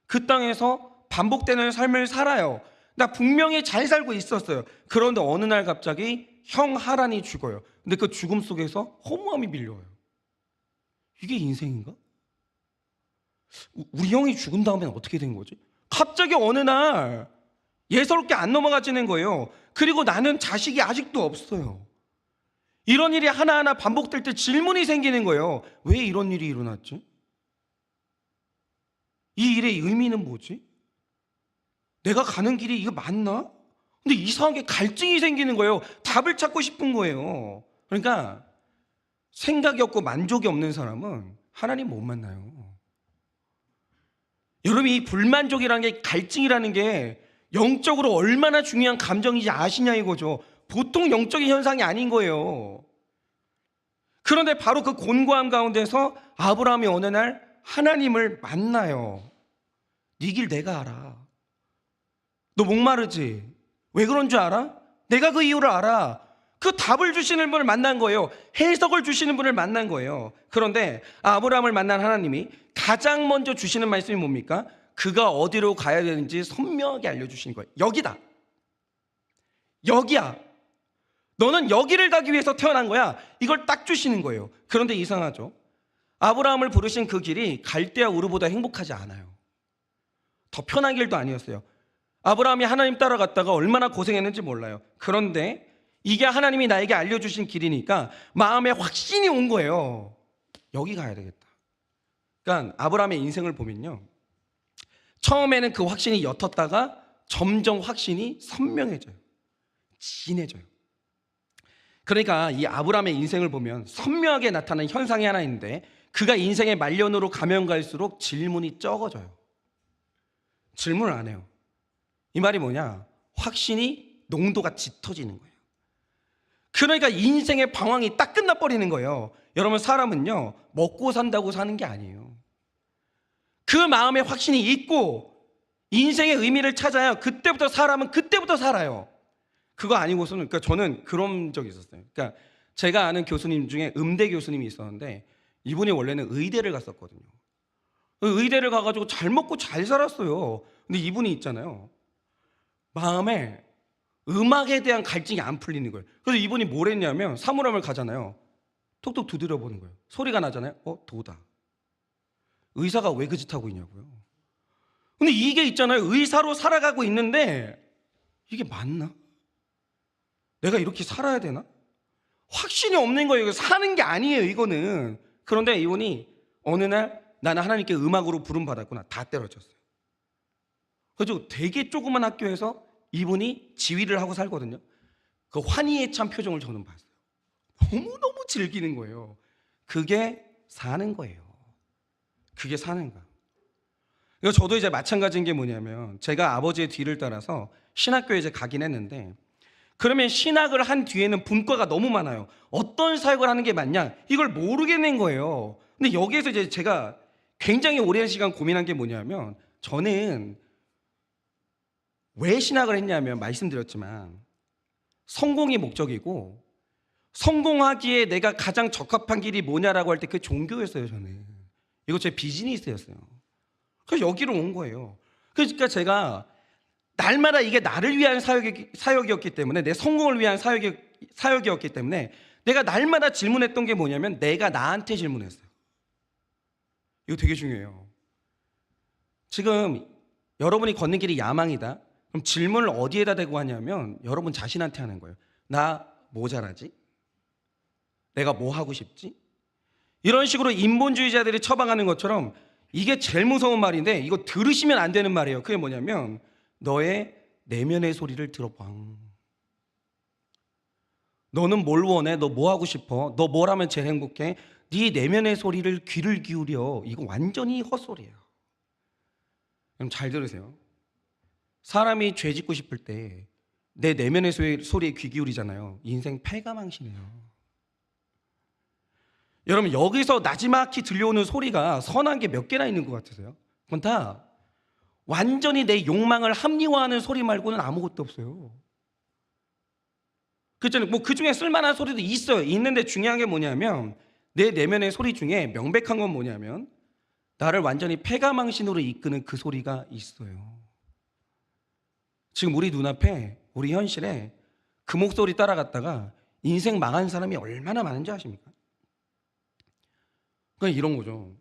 그 땅에서 반복되는 삶을 살아요. 나 분명히 잘 살고 있었어요. 그런데 어느 날 갑자기 형 하란이 죽어요. 근데 그 죽음 속에서 허무함이 밀려요. 이게 인생인가? 우리 형이 죽은 다음엔 어떻게 된 거지? 갑자기 어느 날 예사롭게 안 넘어가지는 거예요. 그리고 나는 자식이 아직도 없어요. 이런 일이 하나하나 반복될 때 질문이 생기는 거예요. 왜 이런 일이 일어났지? 이 일의 의미는 뭐지? 내가 가는 길이 이거 맞나? 근데 이상하게 갈증이 생기는 거예요. 답을 찾고 싶은 거예요. 그러니까 생각이 없고 만족이 없는 사람은 하나님 못 만나요. 여러분, 이 불만족이라는 게, 갈증이라는 게 영적으로 얼마나 중요한 감정인지 아시냐 이거죠. 보통 영적인 현상이 아닌 거예요. 그런데 바로 그 곤고함 가운데서 아브라함이 어느 날 하나님을 만나요. 네 길 내가 알아. 너 목마르지? 왜 그런 줄 알아? 내가 그 이유를 알아. 그 답을 주시는 분을 만난 거예요. 해석을 주시는 분을 만난 거예요. 그런데 아브라함을 만난 하나님이 가장 먼저 주시는 말씀이 뭡니까? 그가 어디로 가야 되는지 선명하게 알려주시는 거예요. 여기다. 여기야. 너는 여기를 가기 위해서 태어난 거야. 이걸 딱 주시는 거예요. 그런데 이상하죠? 아브라함을 부르신 그 길이 갈대아 우르보다 행복하지 않아요. 더 편한 길도 아니었어요. 아브라함이 하나님 따라갔다가 얼마나 고생했는지 몰라요. 그런데 이게 하나님이 나에게 알려주신 길이니까 마음에 확신이 온 거예요. 여기 가야 되겠다. 그러니까 아브라함의 인생을 보면요, 처음에는 그 확신이 옅었다가 점점 확신이 선명해져요. 진해져요. 그러니까 이 아브라함의 인생을 보면 선명하게 나타나는 현상이 하나 있는데, 그가 인생의 말년으로 가면 갈수록 질문이 적어져요. 질문을 안 해요. 이 말이 뭐냐? 확신이 농도가 짙어지는 거예요. 그러니까 인생의 방황이 딱 끝나버리는 거예요. 여러분, 사람은요, 먹고 산다고 사는 게 아니에요. 그 마음에 확신이 있고 인생의 의미를 찾아야 그때부터 사람은 그때부터 살아요. 그거 아니고서는, 그러니까 저는 그런 적이 있었어요. 그러니까 제가 아는 교수님 중에 음대 교수님이 있었는데, 이분이 원래는 의대를 갔었거든요. 의대를 가가지고 잘 먹고 잘 살았어요. 근데 이분이 있잖아요, 마음에 음악에 대한 갈증이 안 풀리는 거예요. 그래서 이분이 뭘 했냐면 사물함을 가잖아요. 톡톡 두드려 보는 거예요. 소리가 나잖아요. 도다. 의사가 왜 그 짓 하고 있냐고요. 근데 이게 있잖아요. 의사로 살아가고 있는데 이게 맞나? 내가 이렇게 살아야 되나? 확신이 없는 거예요. 이거 사는 게 아니에요, 이거는. 그런데 이분이 어느 날 나는 하나님께 음악으로 부름받았구나. 다 때려쳤어요. 그래서 되게 조그만 학교에서 이분이 지휘를 하고 살거든요. 그 환희에 찬 표정을 저는 봤어요. 너무너무 즐기는 거예요. 그게 사는 거예요. 그게 사는 거예요. 그래서 저도 이제 마찬가지인 게 뭐냐면 제가 아버지의 뒤를 따라서 신학교에 이제 가긴 했는데 그러면 신학을 한 뒤에는 분과가 너무 많아요. 어떤 사역을 하는 게 맞냐? 이걸 모르겠는 거예요. 근데 여기에서 이제 제가 굉장히 오랜 시간 고민한 게 뭐냐면 저는 왜 신학을 했냐면 말씀드렸지만 성공이 목적이고 성공하기에 내가 가장 적합한 길이 뭐냐라고 할 때 그게 종교였어요. 저는 이거 제 비즈니스였어요. 그래서 여기로 온 거예요. 그러니까 제가 날마다 이게 나를 위한 사역이었기 때문에 내 성공을 위한 사역이었기 때문에 내가 날마다 질문했던 게 뭐냐면 내가 나한테 질문했어요. 이거 되게 중요해요. 지금 여러분이 걷는 길이 야망이다. 그럼 질문을 어디에다 대고 하냐면 여러분 자신한테 하는 거예요. 나 뭐 잘하지? 내가 뭐 하고 싶지? 이런 식으로 인본주의자들이 처방하는 것처럼 이게 제일 무서운 말인데 이거 들으시면 안 되는 말이에요. 그게 뭐냐면 너의 내면의 소리를 들어봐. 너는 뭘 원해? 너 뭐 하고 싶어? 너 뭘 하면 제일 행복해? 네 내면의 소리를 귀를 기울여. 이거 완전히 헛소리예요. 그럼 잘 들으세요. 사람이 죄 짓고 싶을 때 내 내면의 소리에 귀 기울이잖아요. 인생 패가망신이에요. 여러분 여기서 나지막히 들려오는 소리가 선한 게 몇 개나 있는 것 같으세요? 그건 다 완전히 내 욕망을 합리화하는 소리 말고는 아무것도 없어요. 그렇잖아요. 뭐 그 중에 쓸만한 소리도 있어요. 있는데 중요한 게 뭐냐면 내 내면의 소리 중에 명백한 건 뭐냐면 나를 완전히 패가망신으로 이끄는 그 소리가 있어요. 지금 우리 눈앞에 우리 현실에 그 목소리 따라갔다가 인생 망한 사람이 얼마나 많은지 아십니까? 그러니까 이런 거죠.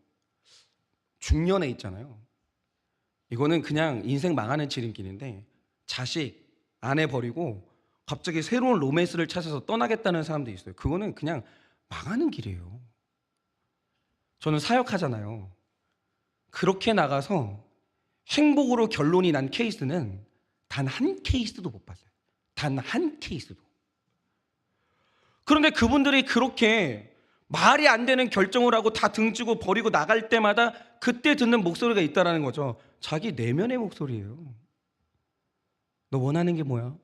중년에 있잖아요. 이거는 그냥 인생 망하는 지름길인데 자식, 아내 버리고 갑자기 새로운 로맨스를 찾아서 떠나겠다는 사람도 있어요. 그거는 그냥 망하는 길이에요. 저는 사역하잖아요. 그렇게 나가서 행복으로 결론이 난 케이스는 단 한 케이스도 못 봤어요. 단 한 케이스도. 그런데 그분들이 그렇게 말이 안 되는 결정을 하고 다 등지고 버리고 나갈 때마다 그때 듣는 목소리가 있다라는 거죠. 자기 내면의 목소리예요. 너 원하는 게 뭐야?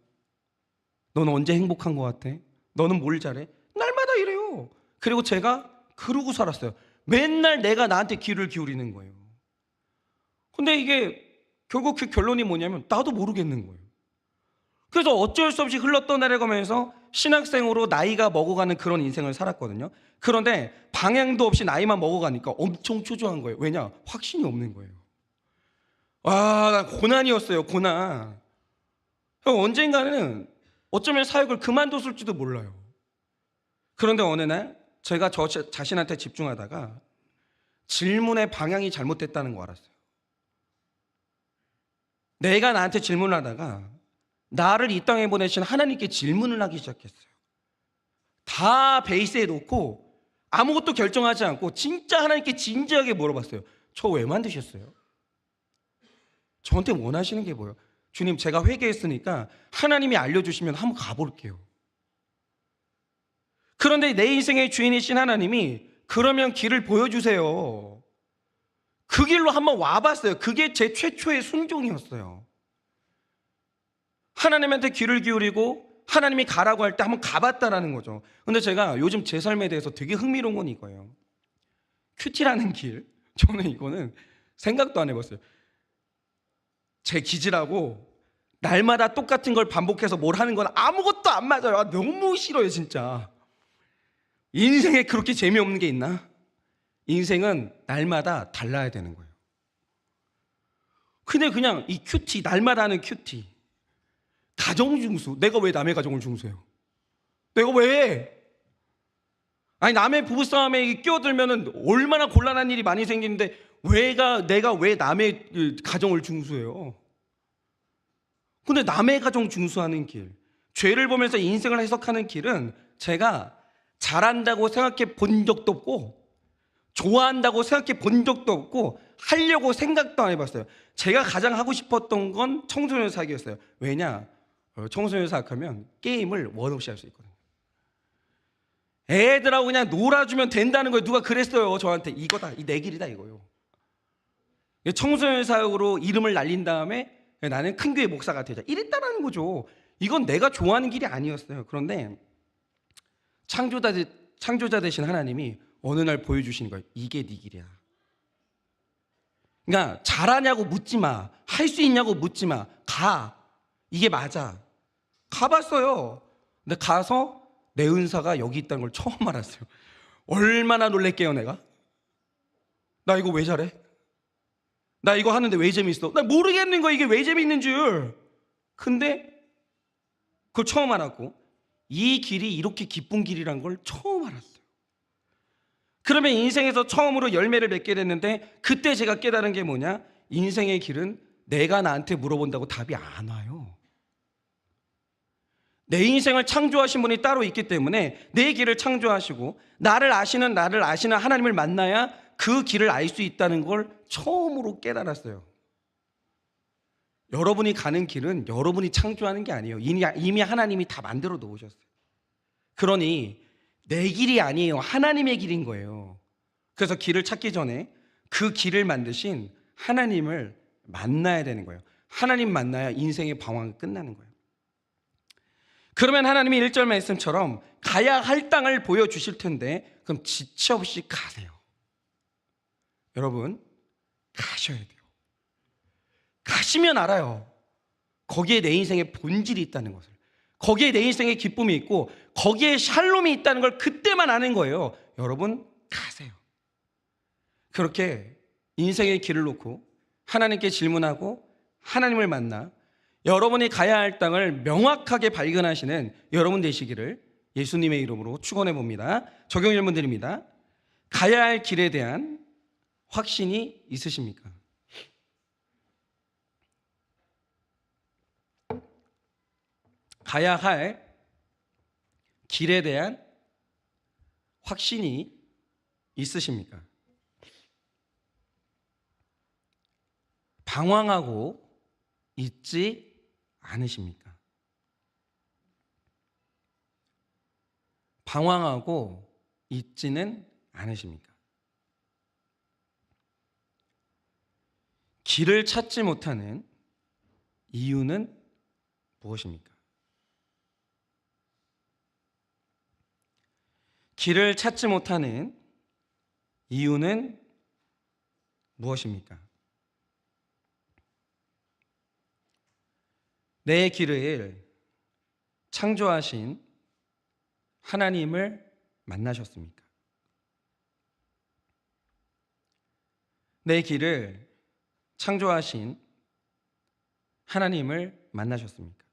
너는 언제 행복한 것 같아? 너는 뭘 잘해? 날마다 이래요. 그리고 제가 그러고 살았어요. 맨날 내가 나한테 귀를 기울이는 거예요. 근데 이게 결국 그 결론이 뭐냐면 나도 모르겠는 거예요. 그래서 어쩔 수 없이 흘러떠내려가면서 신학생으로 나이가 먹어가는 그런 인생을 살았거든요. 그런데 방향도 없이 나이만 먹어가니까 엄청 초조한 거예요. 왜냐? 확신이 없는 거예요. 난 고난이었어요. 고난. 언젠가는 어쩌면 사역을 그만뒀을지도 몰라요. 그런데 어느 날 제가 저 자신한테 집중하다가 질문의 방향이 잘못됐다는 거 알았어요. 내가 나한테 질문을 하다가 나를 이 땅에 보내신 하나님께 질문을 하기 시작했어요. 다 베이스에 놓고 아무것도 결정하지 않고 진짜 하나님께 진지하게 물어봤어요. 저 왜 만드셨어요? 저한테 원하시는 게 뭐예요? 주님, 제가 회개했으니까 하나님이 알려주시면 한번 가볼게요. 그런데 내 인생의 주인이신 하나님이 그러면 길을 보여주세요. 그 길로 한번 와봤어요. 그게 제 최초의 순종이었어요. 하나님한테 귀를 기울이고 하나님이 가라고 할 때 한번 가봤다라는 거죠. 근데 제가 요즘 제 삶에 대해서 되게 흥미로운 건 이거예요. 큐티라는 길, 저는 이거는 생각도 안 해봤어요. 제 기질하고 날마다 똑같은 걸 반복해서 뭘 하는 건 아무것도 안 맞아요. 너무 싫어요 진짜. 인생에 그렇게 재미없는 게 있나? 인생은 날마다 달라야 되는 거예요. 근데 그냥 이 큐티, 날마다 하는 큐티, 가정 중수. 내가 왜 남의 가정을 중수해요? 내가 왜? 아니, 남의 부부싸움에 끼어들면은 얼마나 곤란한 일이 많이 생기는데 내가 왜 남의 가정을 중수해요? 근데 남의 가정 중수하는 길, 죄를 보면서 인생을 해석하는 길은 제가 잘한다고 생각해 본 적도 없고, 좋아한다고 생각해 본 적도 없고, 하려고 생각도 안 해봤어요. 제가 가장 하고 싶었던 건 청소년 사학이었어요. 왜냐? 청소년 사학하면 게임을 원 없이 할 수 있거든요. 애들하고 그냥 놀아주면 된다는 거예요. 누가 그랬어요 저한테. 이거다, 이 내 길이다 이거요. 청소년 사역으로 이름을 날린 다음에 나는 큰 교회 목사가 되자, 이랬다라는 거죠. 이건 내가 좋아하는 길이 아니었어요. 그런데 창조자 되신 하나님이 어느 날 보여주시는 거예요. 이게 네 길이야. 그러니까 잘하냐고 묻지 마, 할 수 있냐고 묻지 마, 가. 이게 맞아. 가봤어요. 근데 가서 내 은사가 여기 있다는 걸 처음 알았어요. 얼마나 놀랬게요 내가. 나 이거 왜 잘해? 나 이거 하는데 왜 재밌어? 나 모르겠는 거야, 이게 왜 재밌는 줄. 근데 그걸 처음 알았고, 이 길이 이렇게 기쁜 길이란 걸 처음 알았어요. 그러면 인생에서 처음으로 열매를 맺게 됐는데, 그때 제가 깨달은 게 뭐냐? 인생의 길은 내가 나한테 물어본다고 답이 안 와요. 내 인생을 창조하신 분이 따로 있기 때문에 내 길을 창조하시고, 나를 아시는 하나님을 만나야 그 길을 알 수 있다는 걸 처음으로 깨달았어요. 여러분이 가는 길은 여러분이 창조하는 게 아니에요. 이미 하나님이 다 만들어 놓으셨어요. 그러니 내 길이 아니에요. 하나님의 길인 거예요. 그래서 길을 찾기 전에 그 길을 만드신 하나님을 만나야 되는 거예요. 하나님 만나야 인생의 방황이 끝나는 거예요. 그러면 하나님이 1절 말씀처럼 가야 할 땅을 보여주실 텐데, 그럼 지체 없이 가세요. 여러분, 가셔야 돼요. 가시면 알아요. 거기에 내 인생의 본질이 있다는 것을, 거기에 내 인생의 기쁨이 있고, 거기에 샬롬이 있다는 걸 그때만 아는 거예요. 여러분, 가세요. 그렇게 인생의 길을 놓고 하나님께 질문하고 하나님을 만나 여러분이 가야 할 땅을 명확하게 발견하시는 여러분 되시기를 예수님의 이름으로 축원해 봅니다. 적용 질문 드립니다. 가야 할 길에 대한 확신이 있으십니까? 가야 할 길에 대한 확신이 있으십니까? 방황하고 있지 않으십니까? 방황하고 있지는 않으십니까? 길을 찾지 못하는 이유는 무엇입니까? 길을 찾지 못하는 이유는 무엇입니까? 내 길을 창조하신 하나님을 만나셨습니까? 내 길을 창조하신 하나님을 만나셨습니까?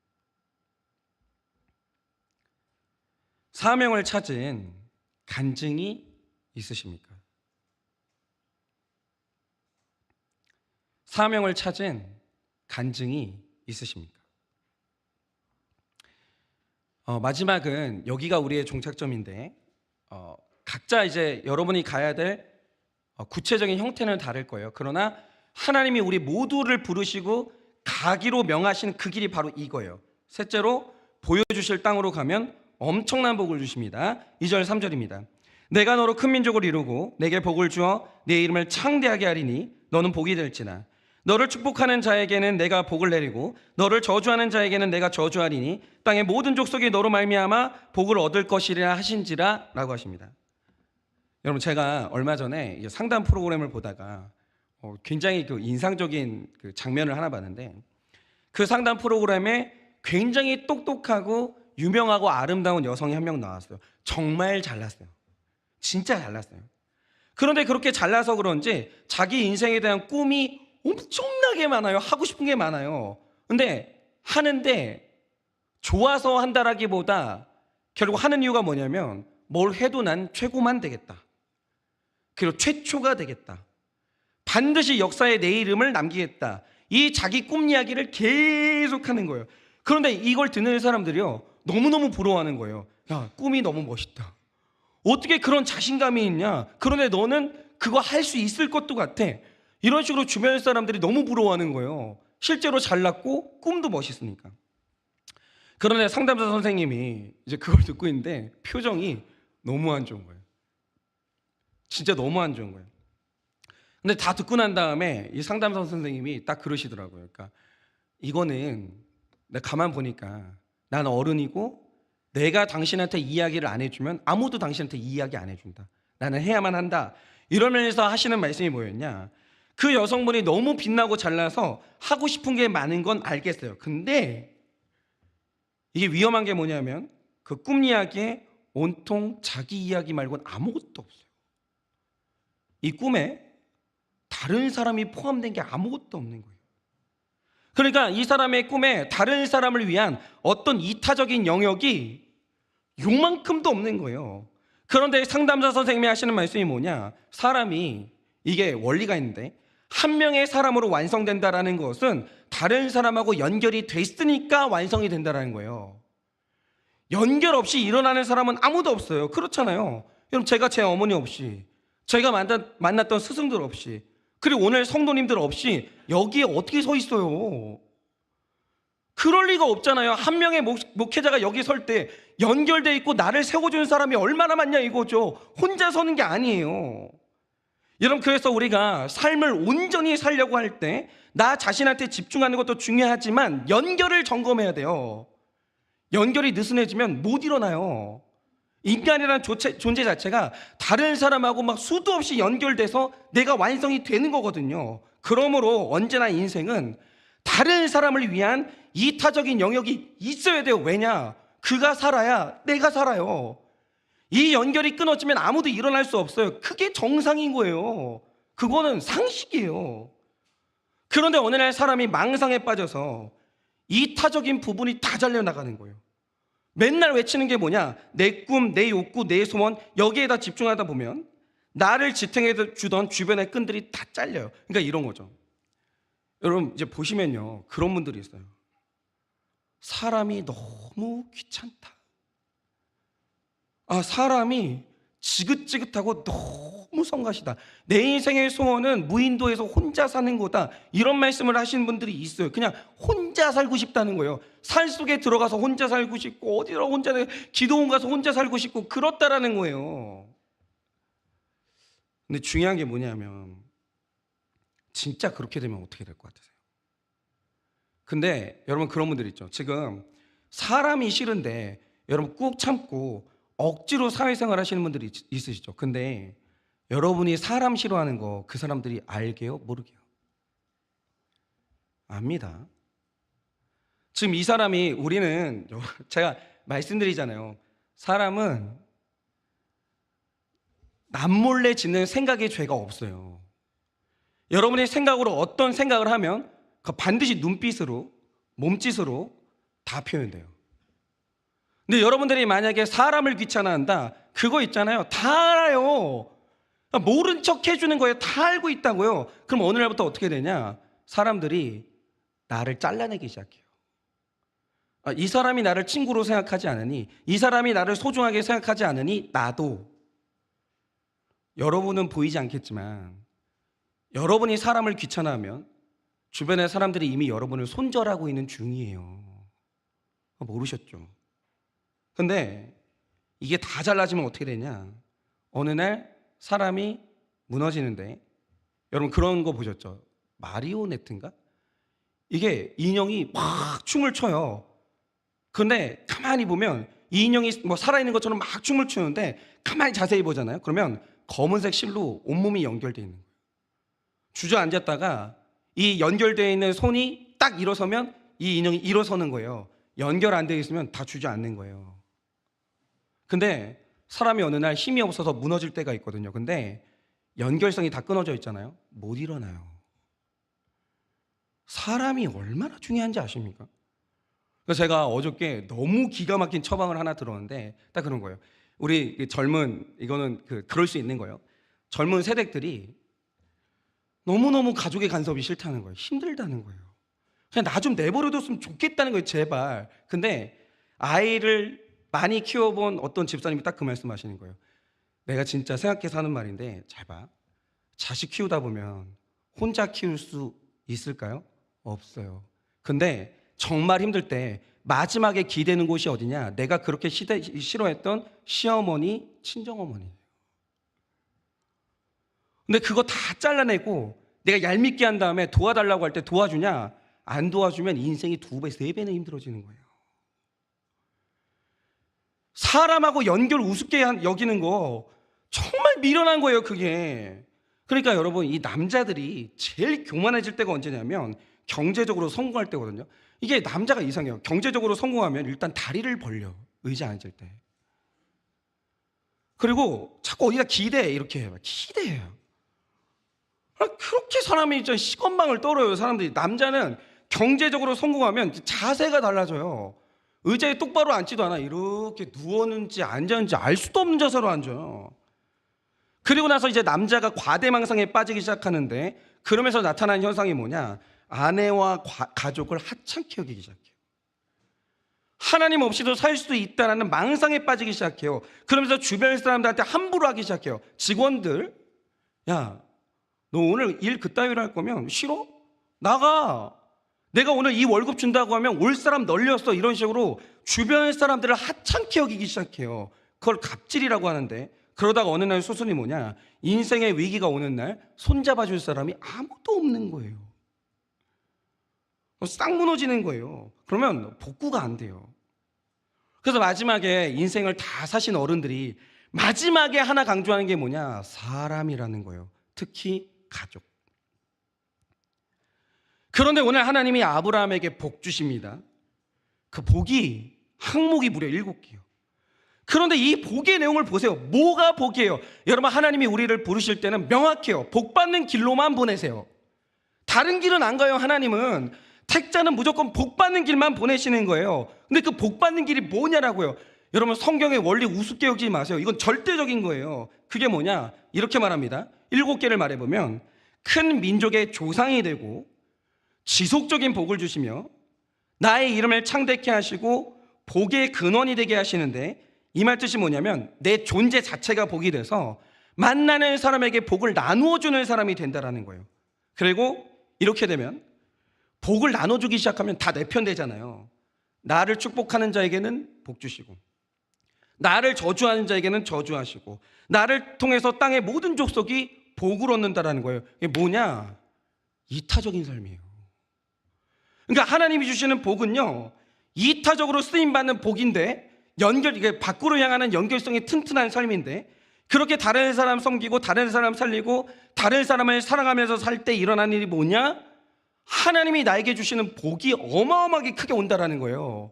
사명을 찾은 간증이 있으십니까? 사명을 찾은 간증이 있으십니까? 마지막은 여기가 우리의 종착점인데, 각자 이제 여러분이 가야 될 구체적인 형태는 다를 거예요. 그러나 하나님이 우리 모두를 부르시고 가기로 명하신 그 길이 바로 이거예요. 셋째로, 보여주실 땅으로 가면 엄청난 복을 주십니다. 2절 3절입니다. 내가 너로 큰 민족을 이루고 내게 복을 주어 내 이름을 창대하게 하리니 너는 복이 될지나 너를 축복하는 자에게는 내가 복을 내리고 너를 저주하는 자에게는 내가 저주하리니 땅의 모든 족속이 너로 말미암아 복을 얻을 것이라 하신지라 라고 하십니다. 여러분, 제가 얼마 전에 상담 프로그램을 보다가 굉장히 인상적인 장면을 하나 봤는데, 그 상담 프로그램에 굉장히 똑똑하고 유명하고 아름다운 여성이 한 명 나왔어요. 정말 잘났어요. 진짜 잘났어요. 그런데 그렇게 잘나서 그런지 자기 인생에 대한 꿈이 엄청나게 많아요. 하고 싶은 게 많아요. 근데 하는데 좋아서 한다라기보다 결국 하는 이유가 뭐냐면 뭘 해도 난 최고만 되겠다. 그리고 최초가 되겠다. 반드시 역사에 내 이름을 남기겠다. 이 자기 꿈 이야기를 계속하는 거예요. 그런데 이걸 듣는 사람들이요, 너무너무 부러워하는 거예요. 야, 꿈이 너무 멋있다. 어떻게 그런 자신감이 있냐? 그런데 너는 그거 할 수 있을 것도 같아. 이런 식으로 주변 사람들이 너무 부러워하는 거예요. 실제로 잘났고 꿈도 멋있으니까. 그런데 상담사 선생님이 이제 그걸 듣고 있는데 표정이 너무 안 좋은 거예요. 진짜 너무 안 좋은 거예요. 근데 다 듣고 난 다음에 이 상담사 선생님이 딱 그러시더라고요. 그러니까 이거는 내가 가만 보니까 난 어른이고 내가 당신한테 이야기를 안 해주면 아무도 당신한테 이야기 안 해준다. 나는 해야만 한다. 이러면서 하시는 말씀이 뭐였냐? 그 여성분이 너무 빛나고 잘나서 하고 싶은 게 많은 건 알겠어요. 근데 이게 위험한 게 뭐냐면 그 꿈 이야기에 온통 자기 이야기 말고는 아무것도 없어요. 이 꿈에 다른 사람이 포함된 게 아무것도 없는 거예요. 그러니까 이 사람의 꿈에 다른 사람을 위한 어떤 이타적인 영역이 요만큼도 없는 거예요. 그런데 상담사 선생님이 하시는 말씀이 뭐냐? 사람이, 이게 원리가 있는데, 한 명의 사람으로 완성된다라는 것은 다른 사람하고 연결이 됐으니까 완성이 된다라는 거예요. 연결 없이 일어나는 사람은 아무도 없어요. 그렇잖아요. 여러분, 제가 제 어머니 없이, 제가 만났던 스승들 없이, 그리고 오늘 성도님들 없이 여기에 어떻게 서 있어요? 그럴 리가 없잖아요. 한 명의 목회자가 여기 설 때 연결돼 있고 나를 세워주는 사람이 얼마나 많냐 이거죠. 혼자 서는 게 아니에요. 여러분, 그래서 우리가 삶을 온전히 살려고 할 때 나 자신한테 집중하는 것도 중요하지만 연결을 점검해야 돼요. 연결이 느슨해지면 못 일어나요. 인간이라는 존재 자체가 다른 사람하고 막 수도 없이 연결돼서 내가 완성이 되는 거거든요. 그러므로 언제나 인생은 다른 사람을 위한 이타적인 영역이 있어야 돼요. 왜냐? 그가 살아야 내가 살아요. 이 연결이 끊어지면 아무도 일어날 수 없어요. 그게 정상인 거예요. 그거는 상식이에요. 그런데 어느 날 사람이 망상에 빠져서 이타적인 부분이 다 잘려나가는 거예요. 맨날 외치는 게 뭐냐? 내 꿈, 내 욕구, 내 소원, 여기에다 집중하다 보면 나를 지탱해 주던 주변의 끈들이 다 잘려요. 그러니까 이런 거죠. 여러분, 이제 보시면요, 그런 분들이 있어요. 사람이 너무 귀찮다. 사람이 지긋지긋하고 너무 성가시다. 내 인생의 소원은 무인도에서 혼자 사는 거다. 이런 말씀을 하시는 분들이 있어요. 그냥 혼자 살고 싶다는 거예요. 산 속에 들어가서 혼자 살고 싶고, 어디로 혼자, 기도원 가서 혼자 살고 싶고, 그렇다라는 거예요. 근데 중요한 게 뭐냐면, 진짜 그렇게 되면 어떻게 될 것 같으세요? 근데 여러분, 그런 분들 있죠. 지금 사람이 싫은데 여러분 꾹 참고 억지로 사회생활 하시는 분들이 있으시죠. 근데 여러분이 사람 싫어하는 거 그 사람들이 알게요? 모르게요? 압니다. 지금 이 사람이, 우리는 제가 말씀드리잖아요. 사람은 남몰래 짓는 생각에 죄가 없어요. 여러분의 생각으로 어떤 생각을 하면 그 반드시 눈빛으로, 몸짓으로 다 표현돼요. 근데 여러분들이 만약에 사람을 귀찮아한다, 그거 있잖아요. 다 알아요. 모른 척 해주는 거예요. 다 알고 있다고요. 그럼 어느 날부터 어떻게 되냐? 사람들이 나를 잘라내기 시작해요. 이 사람이 나를 친구로 생각하지 않으니, 이 사람이 나를 소중하게 생각하지 않으니 나도. 여러분은 보이지 않겠지만 여러분이 사람을 귀찮아하면 주변의 사람들이 이미 여러분을 손절하고 있는 중이에요. 모르셨죠? 근데 이게 다 잘라지면 어떻게 되냐? 어느 날 사람이 무너지는데, 여러분 그런 거 보셨죠? 마리오네트인가? 이게 인형이 막 춤을 춰요. 근데 가만히 보면 이 인형이 뭐 살아있는 것처럼 막 춤을 추는데 가만히 자세히 보잖아요. 그러면 검은색 실로 온몸이 연결되어 있는 거예요. 주저앉았다가 이 연결되어 있는 손이 딱 일어서면 이 인형이 일어서는 거예요. 연결 안 되어 있으면 다 주저앉는 거예요. 근데 사람이 어느 날 힘이 없어서 무너질 때가 있거든요. 근데 연결성이 다 끊어져 있잖아요. 못 일어나요. 사람이 얼마나 중요한지 아십니까? 그래서 제가 어저께 너무 기가 막힌 처방을 하나 들었는데 딱 그런 거예요. 우리 젊은, 이거는 그럴 수 있는 거예요. 젊은 세대들이 너무너무 가족의 간섭이 싫다는 거예요. 힘들다는 거예요. 그냥 나 좀 내버려뒀으면 좋겠다는 거예요, 제발. 근데 아이를 많이 키워본 어떤 집사님이 딱 그 말씀 하시는 거예요. 내가 진짜 생각해서 하는 말인데 잘 봐. 자식 키우다 보면 혼자 키울 수 있을까요? 없어요. 근데 정말 힘들 때 마지막에 기대는 곳이 어디냐? 내가 그렇게 싫어했던 시어머니, 친정어머니. 근데 그거 다 잘라내고 내가 얄밉게 한 다음에 도와달라고 할 때 도와주냐? 안 도와주면 인생이 2배, 3배는 힘들어지는 거예요. 사람하고 연결 우습게 여기는 거 정말 미련한 거예요, 그게. 그러니까 여러분, 이 남자들이 제일 교만해질 때가 언제냐면 경제적으로 성공할 때거든요. 이게 남자가 이상해요. 경제적으로 성공하면 일단 다리를 벌려, 의자 앉을 때. 그리고 자꾸 어디다 기대, 이렇게 해요. 기대해요. 그렇게 사람이 진짜 시건방을 떨어요, 사람들이. 남자는 경제적으로 성공하면 자세가 달라져요. 의자에 똑바로 앉지도 않아. 이렇게 누웠는지 앉았는지 알 수도 없는 자세로 앉아요. 그리고 나서 이제 남자가 과대망상에 빠지기 시작하는데, 그러면서 나타나는 현상이 뭐냐? 아내와 가족을 하찮게 여기기 시작해요. 하나님 없이도 살 수도 있다는 망상에 빠지기 시작해요. 그러면서 주변 사람들한테 함부로 하기 시작해요. 직원들, 야, 너 오늘 일 그따위로 할 거면 싫어? 나가. 내가 오늘 이 월급 준다고 하면 올 사람 널렸어. 이런 식으로 주변 사람들을 하찮게 여기기 시작해요. 그걸 갑질이라고 하는데, 그러다가 어느 날 소순이 뭐냐? 인생의 위기가 오는 날 손잡아줄 사람이 아무도 없는 거예요. 싹 무너지는 거예요. 그러면 복구가 안 돼요. 그래서 마지막에 인생을 다 사신 어른들이 마지막에 하나 강조하는 게 뭐냐? 사람이라는 거예요. 특히 가족. 그런데 오늘 하나님이 아브라함에게 복 주십니다. 그 복이 항목이 무려 7개요. 그런데 이 복의 내용을 보세요. 뭐가 복이에요? 여러분, 하나님이 우리를 부르실 때는 명확해요. 복 받는 길로만 보내세요. 다른 길은 안 가요. 하나님은 택자는 무조건 복 받는 길만 보내시는 거예요. 근데 그 복 받는 길이 뭐냐라고요. 여러분, 성경의 원리 우습게 여기지 마세요. 이건 절대적인 거예요. 그게 뭐냐? 이렇게 말합니다. 7개를 말해보면 큰 민족의 조상이 되고 지속적인 복을 주시며 나의 이름을 창대케 하시고 복의 근원이 되게 하시는데, 이 말 뜻이 뭐냐면 내 존재 자체가 복이 돼서 만나는 사람에게 복을 나누어 주는 사람이 된다라는 거예요. 그리고 이렇게 되면 복을 나눠주기 시작하면 다 내 편 되잖아요. 나를 축복하는 자에게는 복 주시고, 나를 저주하는 자에게는 저주하시고, 나를 통해서 땅의 모든 족속이 복을 얻는다라는 거예요. 이게 뭐냐? 이타적인 삶이에요. 그러니까 하나님이 주시는 복은요, 이타적으로 쓰임받는 복인데, 이게 밖으로 향하는 연결성이 튼튼한 삶인데, 그렇게 다른 사람 섬기고 다른 사람 살리고 다른 사람을 사랑하면서 살 때 일어나는 일이 뭐냐? 하나님이 나에게 주시는 복이 어마어마하게 크게 온다라는 거예요.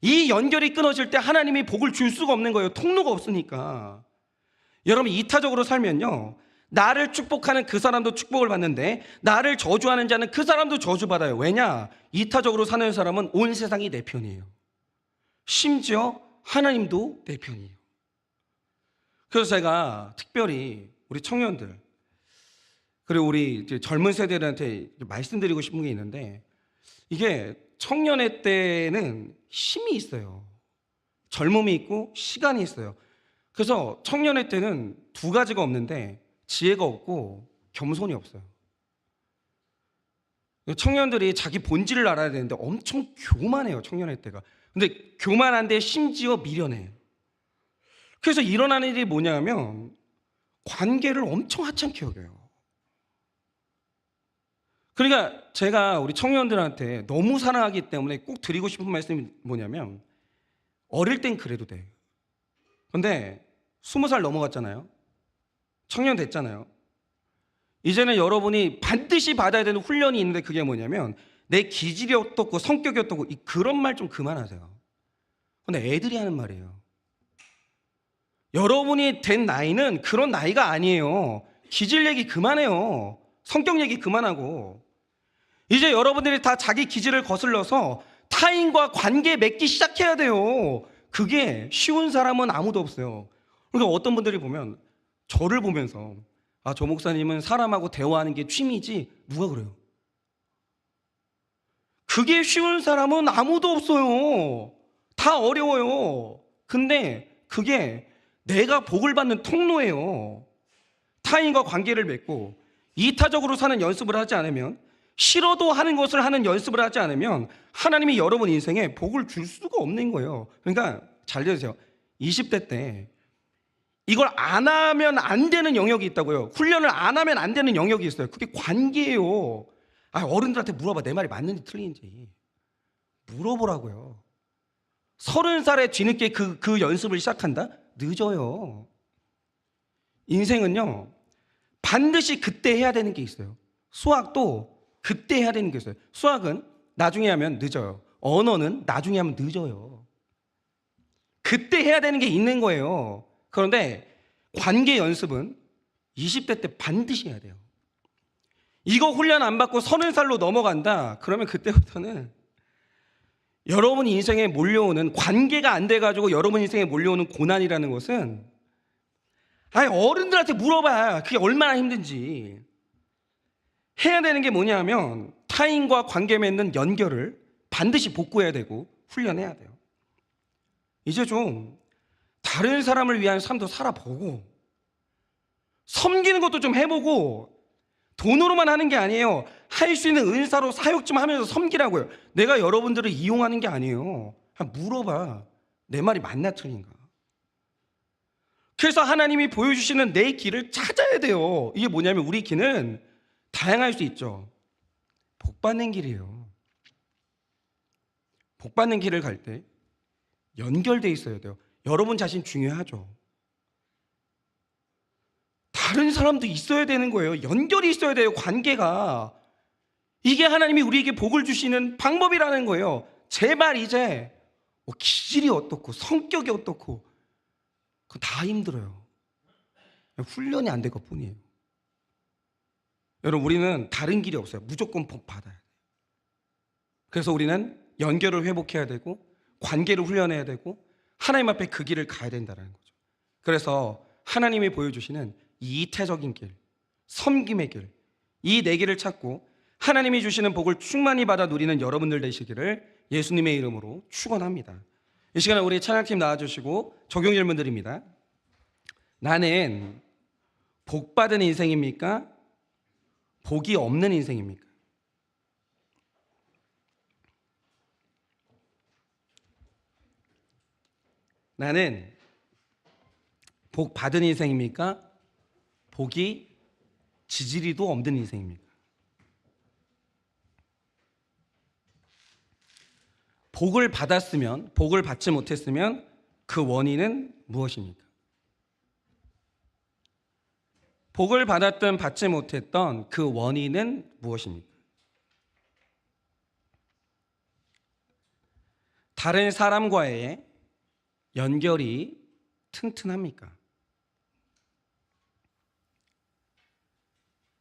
이 연결이 끊어질 때 하나님이 복을 줄 수가 없는 거예요. 통로가 없으니까. 여러분, 이타적으로 살면요, 나를 축복하는 그 사람도 축복을 받는데 나를 저주하는 자는 그 사람도 저주받아요. 왜냐? 이타적으로 사는 사람은 온 세상이 내 편이에요. 심지어 하나님도 내 편이에요. 그래서 제가 특별히 우리 청년들, 그리고 우리 이제 젊은 세대들한테 말씀드리고 싶은 게 있는데, 이게 청년의 때는 힘이 있어요. 젊음이 있고 시간이 있어요. 그래서 청년의 때는 2가지가 없는데 지혜가 없고 겸손이 없어요. 청년들이 자기 본질을 알아야 되는데 엄청 교만해요, 청년의 때가. 근데 교만한데 심지어 미련해요. 그래서 일어나는 일이 뭐냐면 관계를 엄청 하찮게 여겨요. 그러니까 제가 우리 청년들한테 너무 사랑하기 때문에 꼭 드리고 싶은 말씀이 뭐냐면, 어릴 땐 그래도 돼. 근데 20살 넘어갔잖아요. 청년 됐잖아요. 이제는 여러분이 반드시 받아야 되는 훈련이 있는데, 그게 뭐냐면 내 기질이 어떻고 성격이 어떻고, 그런 말 좀 그만하세요. 근데 애들이 하는 말이에요. 여러분이 된 나이는 그런 나이가 아니에요. 기질 얘기 그만해요. 성격 얘기 그만하고, 이제 여러분들이 다 자기 기질을 거슬러서 타인과 관계 맺기 시작해야 돼요. 그게 쉬운 사람은 아무도 없어요. 그러니까 어떤 분들이 보면 저를 보면서 저 목사님은 사람하고 대화하는 게 취미지, 누가 그래요? 그게 쉬운 사람은 아무도 없어요. 다 어려워요. 근데 그게 내가 복을 받는 통로예요. 타인과 관계를 맺고 이타적으로 사는 연습을 하지 않으면, 싫어도 하는 것을 하는 연습을 하지 않으면 하나님이 여러분 인생에 복을 줄 수가 없는 거예요. 그러니까 잘 들으세요. 20대 때 이걸 안 하면 안 되는 영역이 있다고요. 훈련을 안 하면 안 되는 영역이 있어요. 그게 관계예요. 어른들한테 물어봐. 내 말이 맞는지 틀린지 물어보라고요. 30살에 뒤늦게 그 연습을 시작한다? 늦어요. 인생은요, 반드시 그때 해야 되는 게 있어요. 수학도 그때 해야 되는 게 있어요. 수학은 나중에 하면 늦어요. 언어는 나중에 하면 늦어요. 그때 해야 되는 게 있는 거예요. 그런데 관계 연습은 20대 때 반드시 해야 돼요. 이거 훈련 안 받고 30살로 넘어간다? 그러면 그때부터는 여러분 인생에 몰려오는, 관계가 안 돼가지고 여러분 인생에 몰려오는 고난이라는 것은, 어른들한테 물어봐. 그게 얼마나 힘든지. 해야 되는 게 뭐냐면 타인과 관계 맺는 연결을 반드시 복구해야 되고 훈련해야 돼요. 이제 좀 다른 사람을 위한 삶도 살아보고, 섬기는 것도 좀 해보고, 돈으로만 하는 게 아니에요. 할 수 있는 은사로 사역 좀 하면서 섬기라고요. 내가 여러분들을 이용하는 게 아니에요. 물어봐. 내 말이 맞나 틀린가. 그래서 하나님이 보여주시는 내 길을 찾아야 돼요. 이게 뭐냐면 우리 길은 다양할 수 있죠. 복받는 길이에요. 복받는 길을 갈 때 연결돼 있어야 돼요. 여러분 자신 중요하죠. 다른 사람도 있어야 되는 거예요. 연결이 있어야 돼요. 관계가. 이게 하나님이 우리에게 복을 주시는 방법이라는 거예요. 제발 이제 기질이 어떻고 성격이 어떻고 그거 다 힘들어요. 훈련이 안 될 것뿐이에요. 여러분, 우리는 다른 길이 없어요. 무조건 복 받아야 돼요. 그래서 우리는 연결을 회복해야 되고 관계를 훈련해야 되고 하나님 앞에 그 길을 가야 된다는 거죠. 그래서 하나님이 보여주시는 이 이태적인 길, 섬김의 길, 이 네 길을 찾고 하나님이 주시는 복을 충만히 받아 누리는 여러분들 되시기를 예수님의 이름으로 축원합니다. 이 시간에 우리 찬양팀 나와주시고 적용 질문 드립니다. 나는 복 받은 인생입니까? 복이 없는 인생입니까? 나는 복 받은 인생입니까? 복이 지지리도 없는 인생입니까? 복을 받았으면, 복을 받지 못했으면 그 원인은 무엇입니까? 복을 받았든 받지 못했던 그 원인은 무엇입니까? 다른 사람과의 연결이 튼튼합니까?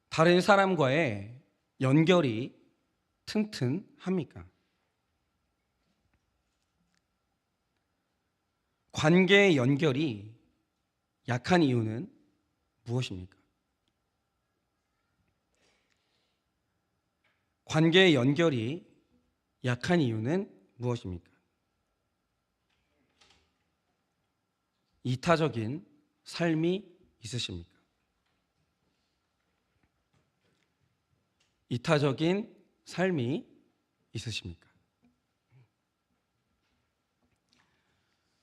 다른 사람과의 연결이 튼튼합니까? 관계의 연결이 약한 이유는 무엇입니까? 관계의 연결이 약한 이유는 무엇입니까? 이타적인 삶이 있으십니까? 이타적인 삶이 있으십니까?